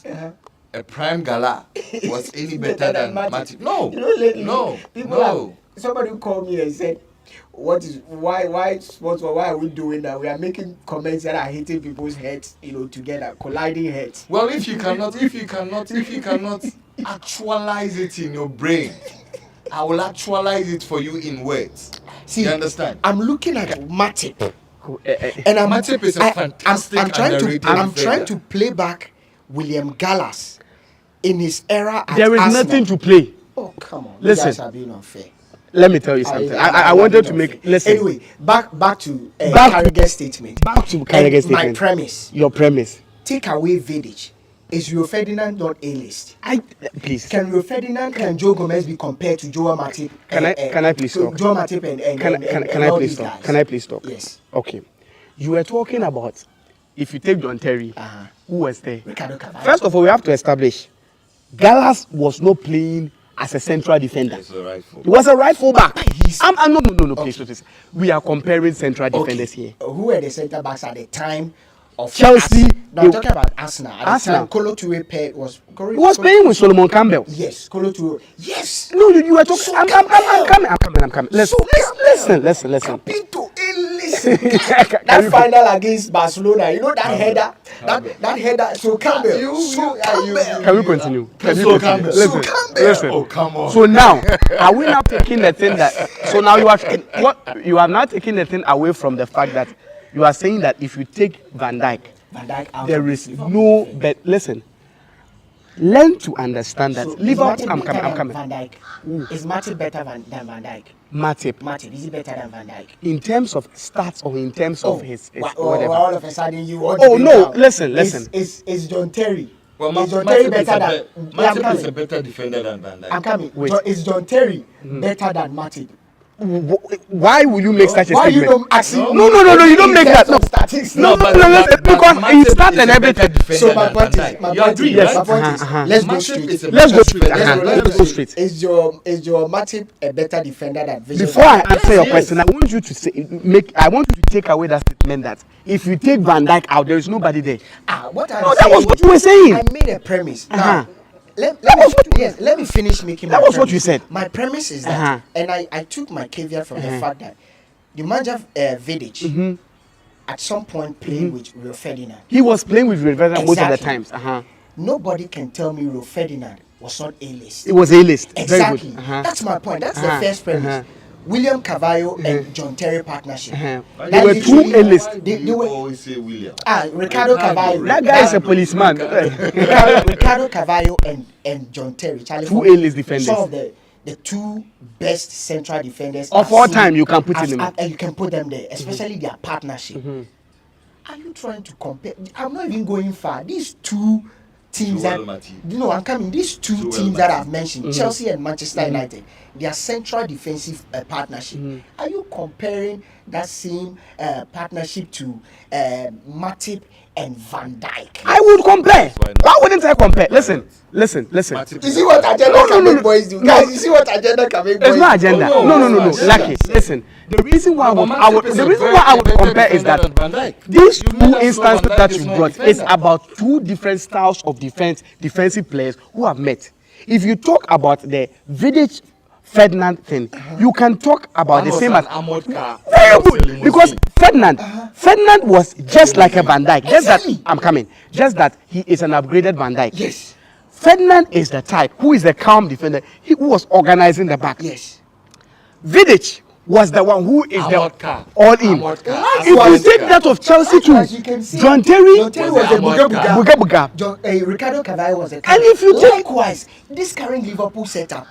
a prime gala was any better than Matip. No, You know, lately, no, people no. have, somebody called me and said, why sports, why are we doing that? We are making comments that are hitting people's heads, together, colliding heads. Well, if you cannot actualize it in your brain, I will actualize it for you in words. See, You understand? I'm looking at Matip, Eh, and Matip is a fantastic I'm trying underrated to, I'm defender. trying to play back William Gallas in his era at There is Arsenal. nothing to play. Oh, come on. Listen. You guys are being unfair. Let me tell you something. I wanted to make. Listen. Anyway, back to Back- Carragher's statement. Back to And Carragher's my statement. premise. Your premise. Take away Vidic. Is Rio Ferdinand not A-list? Please. Can Rio Ferdinand and Joe Gomez be compared to Joel Matip? Can I please to talk? Joel Matip Can I all please these talk? guys? Can I please talk? Yes. Okay. You were talking about if you take John Terry, Uh-huh. who was there? Ricardo Carvalho. First of all, we have to establish Gallas was not playing as a central defender. It's all right. He was a right full back. He's- No, please. We are comparing central defenders here. Who were the centre backs at the time of Chelsea, No, I'm they- talking about Arsenal. At Arsenal. the time, Kolo Toure He was playing with Solomon Campbell. Yes, Kolo Toure. Yes. No, you were talking. So I'm coming. Listen. Capito A-list. Can That we- final against Barcelona, you know that header, that header. So Campbell, so Campbell. Can we continue? Can we So continue? Campbell. Listen, So Campbell. listen. Oh, come on. So now, are we now taking the thing that? So now you are now taking the thing away from the fact that you are saying that if you take Van Dijk, Van Dijk out there of is Liverpool. no. But listen, learn to understand that So is Liverpool. Matip I'm better than coming. Van Dijk. Is Matip better than Van Dijk? Matip, Matip, is he better than Van Dijk? in terms of stats or in terms of his whatever. All of a sudden you want Oh, to no, bring down. listen. Is John Terry? Well, is John Terry Matip is better a than? be- I'm Matip is a coming. better defender than Van Dijk. I'm coming. Wait. Is John Terry better than Matip? Why will you make such a Why you statement? don't ask him? No, you don't make that. No. Statistics. No, but listen, because Matip he is started a better everything. defender So my than point Van is, Dijk. my You point agree, is, yes, my right? point is, Uh-huh. let's go Matip straight. is a Let's go better straight. defender than Let's Van go Dijk. straight. Is your Matip a better defender than Vision? Before I answer your yes. question, I want you to I want you to take away that statement that if you take Van Dijk out, there is nobody there. What I'm No, that saying, was what you were saying. I made a premise. Uh-huh. Now, let was what me, let me finish making That my was what premise. you said. My premise is that, Uh-huh. and I took my caveat from the fact that the manager Vidic Mm-hmm. at some point played with Rio Ferdinand. He was playing with Rio Ferdinand most of the Exactly. times. Nobody can tell me Rio Ferdinand was not A-list. It was A-list. Exactly. Very good. That's my point. That's the first premise. William Carvalho and John Terry partnership. They were two A-list. They were always say William. Ricardo Carvalho. That guy is a policeman. Ricardo Carvalho and John Terry. Charlie, Two A-list defenders. Some of the two best central defenders Of all time, you can put in them. and you can put them there, especially their partnership. Are you trying to compare? I'm not even going far. These two teams Joel that Matip. I'm coming. These two Joel teams that Matip. I've mentioned, Chelsea and Manchester United, their central defensive partnership. Are you comparing that same partnership to Matip and Van Dijk? I would compare. Why not? Why wouldn't I compare? Listen. Matip. You see what agenda can make boys do, guys? You see what agenda can make boys There's no do? agenda. Oh, No. no, it's not Lucky. agenda. Listen. The reason why I would Matip is a very compare is that better defender than Van Dijk. these You two made us know instances Van Dijk that is you more brought defender. is about two different styles of defensive players who have met. If you talk about the Vidic Ferdinand thing, you can talk about the same as Ahmad Kar. very good because Ferdinand was just like a Van Dijk. Just that Exactly. I'm coming. Just that he is an upgraded Van Dijk. Yes. Ferdinand is the type who is the calm defender. He who was organizing the back. Yes. Vidic was the one who is Ahmad the Kar. all in. Ahmad Kar. If you Ahmad take Kar. that of Chelsea As you too, can see, John Terry was a Ahmad Kar. buga. Ricardo Carvalho was a And if you take- likewise, this current Liverpool setup,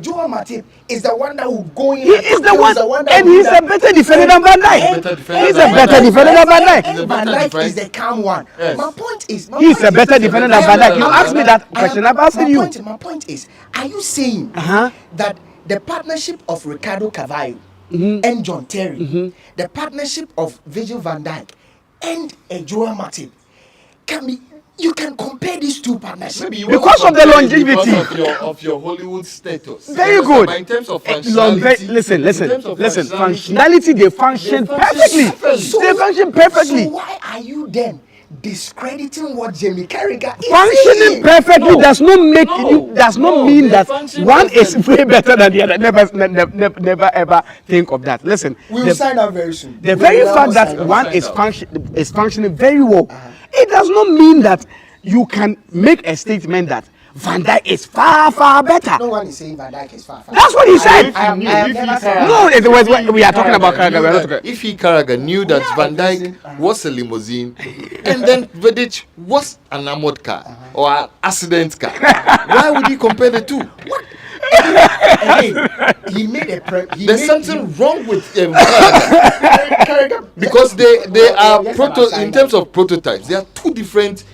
Joel Matip is the one that will go in. He is the one, that and will he's do a that. better defender than Van Better Dijk. defender He's a than Van better Dijk. defender than Van Dijk. And a Van better Dijk defender. is the calm one. Yes. My point is, He's a better defender than Van Dijk. You asked me that question. I've answered you. My point is, are you saying Uh-huh. that the partnership of Ricardo Carvalho Mm-hmm. and John Terry, the partnership of Virgil van Dijk and Joel Matip, you can compare these two partnerships? Maybe you Because want to of the compare it longevity. because of your Hollywood status. Very You good. understand? But in terms of Listen, functionality, in terms of functionality, they function perfectly. So- They function perfectly. So why are you then discrediting what Jamie Carragher is Functioning saying? perfectly No. does not make No. you does not No, mean they that function one is perfectly. way better than the other. Never ever think of that. Listen, We'll the- sign up very soon. The very We'll fact sign that up. one sign is up. functioning very well, it does not mean that you can make a statement that Van Dijk is far better. No one is saying Van Dijk is far. That's what he said. I have never said that. No, we are talking about Carragher. We are not talking. If Carragher knew that Van Dijk was a limousine, and then Vidic was an armored car or an accident car, why would he compare the two? Again, he made a There's something wrong with Carragher because they are in terms of prototypes. They are two different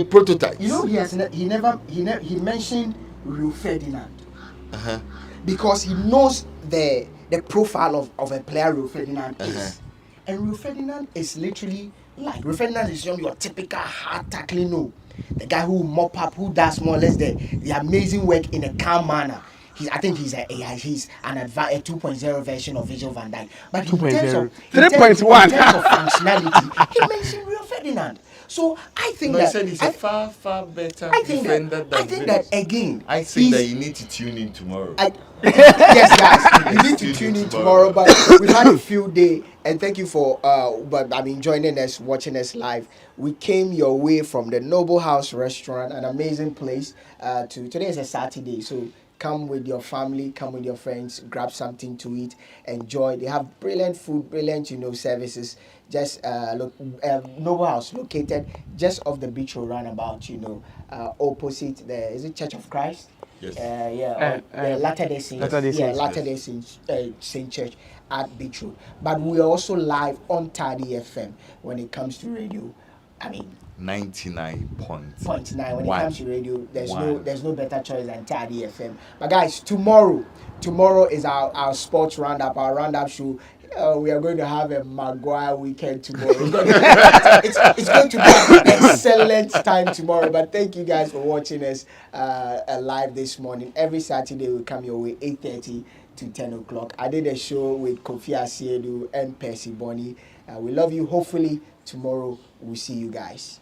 prototypes. You know, he mentioned Rio Ferdinand because he knows the profile of a player Rio Ferdinand is, and Rio Ferdinand is literally like Rio Ferdinand is your typical hard tackling, the guy who mop up, who does more or less the amazing work in a calm manner. I think he's an 2.0 version of Virgil van Dijk. But in terms of 3.1. in terms of functionality, he mentioned Rio Ferdinand. So I think No, he that said he's a far better I think defender that, than I think Vidic. that again. I think that you need to tune in tomorrow. Yes, guys, you need to tune in tomorrow. But we've had a field day, and thank you for joining us, watching us live. We came your way from the Noble House Restaurant, an amazing place. Today is a Saturday, so come with your family, come with your friends, grab something to eat, enjoy. They have brilliant food, brilliant services. Just Noble House, located just off the Beach Road roundabout, opposite the Church of Christ. Yes. Latter-day Saints. Latter-day Saints. Latter-day Saints, Saint Church at Beach Road. But we are also live on Tardy FM when it comes to radio. 99.9. When it comes to radio, there's no better choice than Tardy FM. But guys, tomorrow is our sports roundup, our roundup show. We are going to have a Maguire weekend tomorrow. It's going to be an excellent time tomorrow. But thank you guys for watching us live this morning. Every Saturday we come your way 8:30 to 10 o'clock. I did a show with Kofi Asiedu and Percy Bonnie. We love you. Hopefully tomorrow we'll see you guys.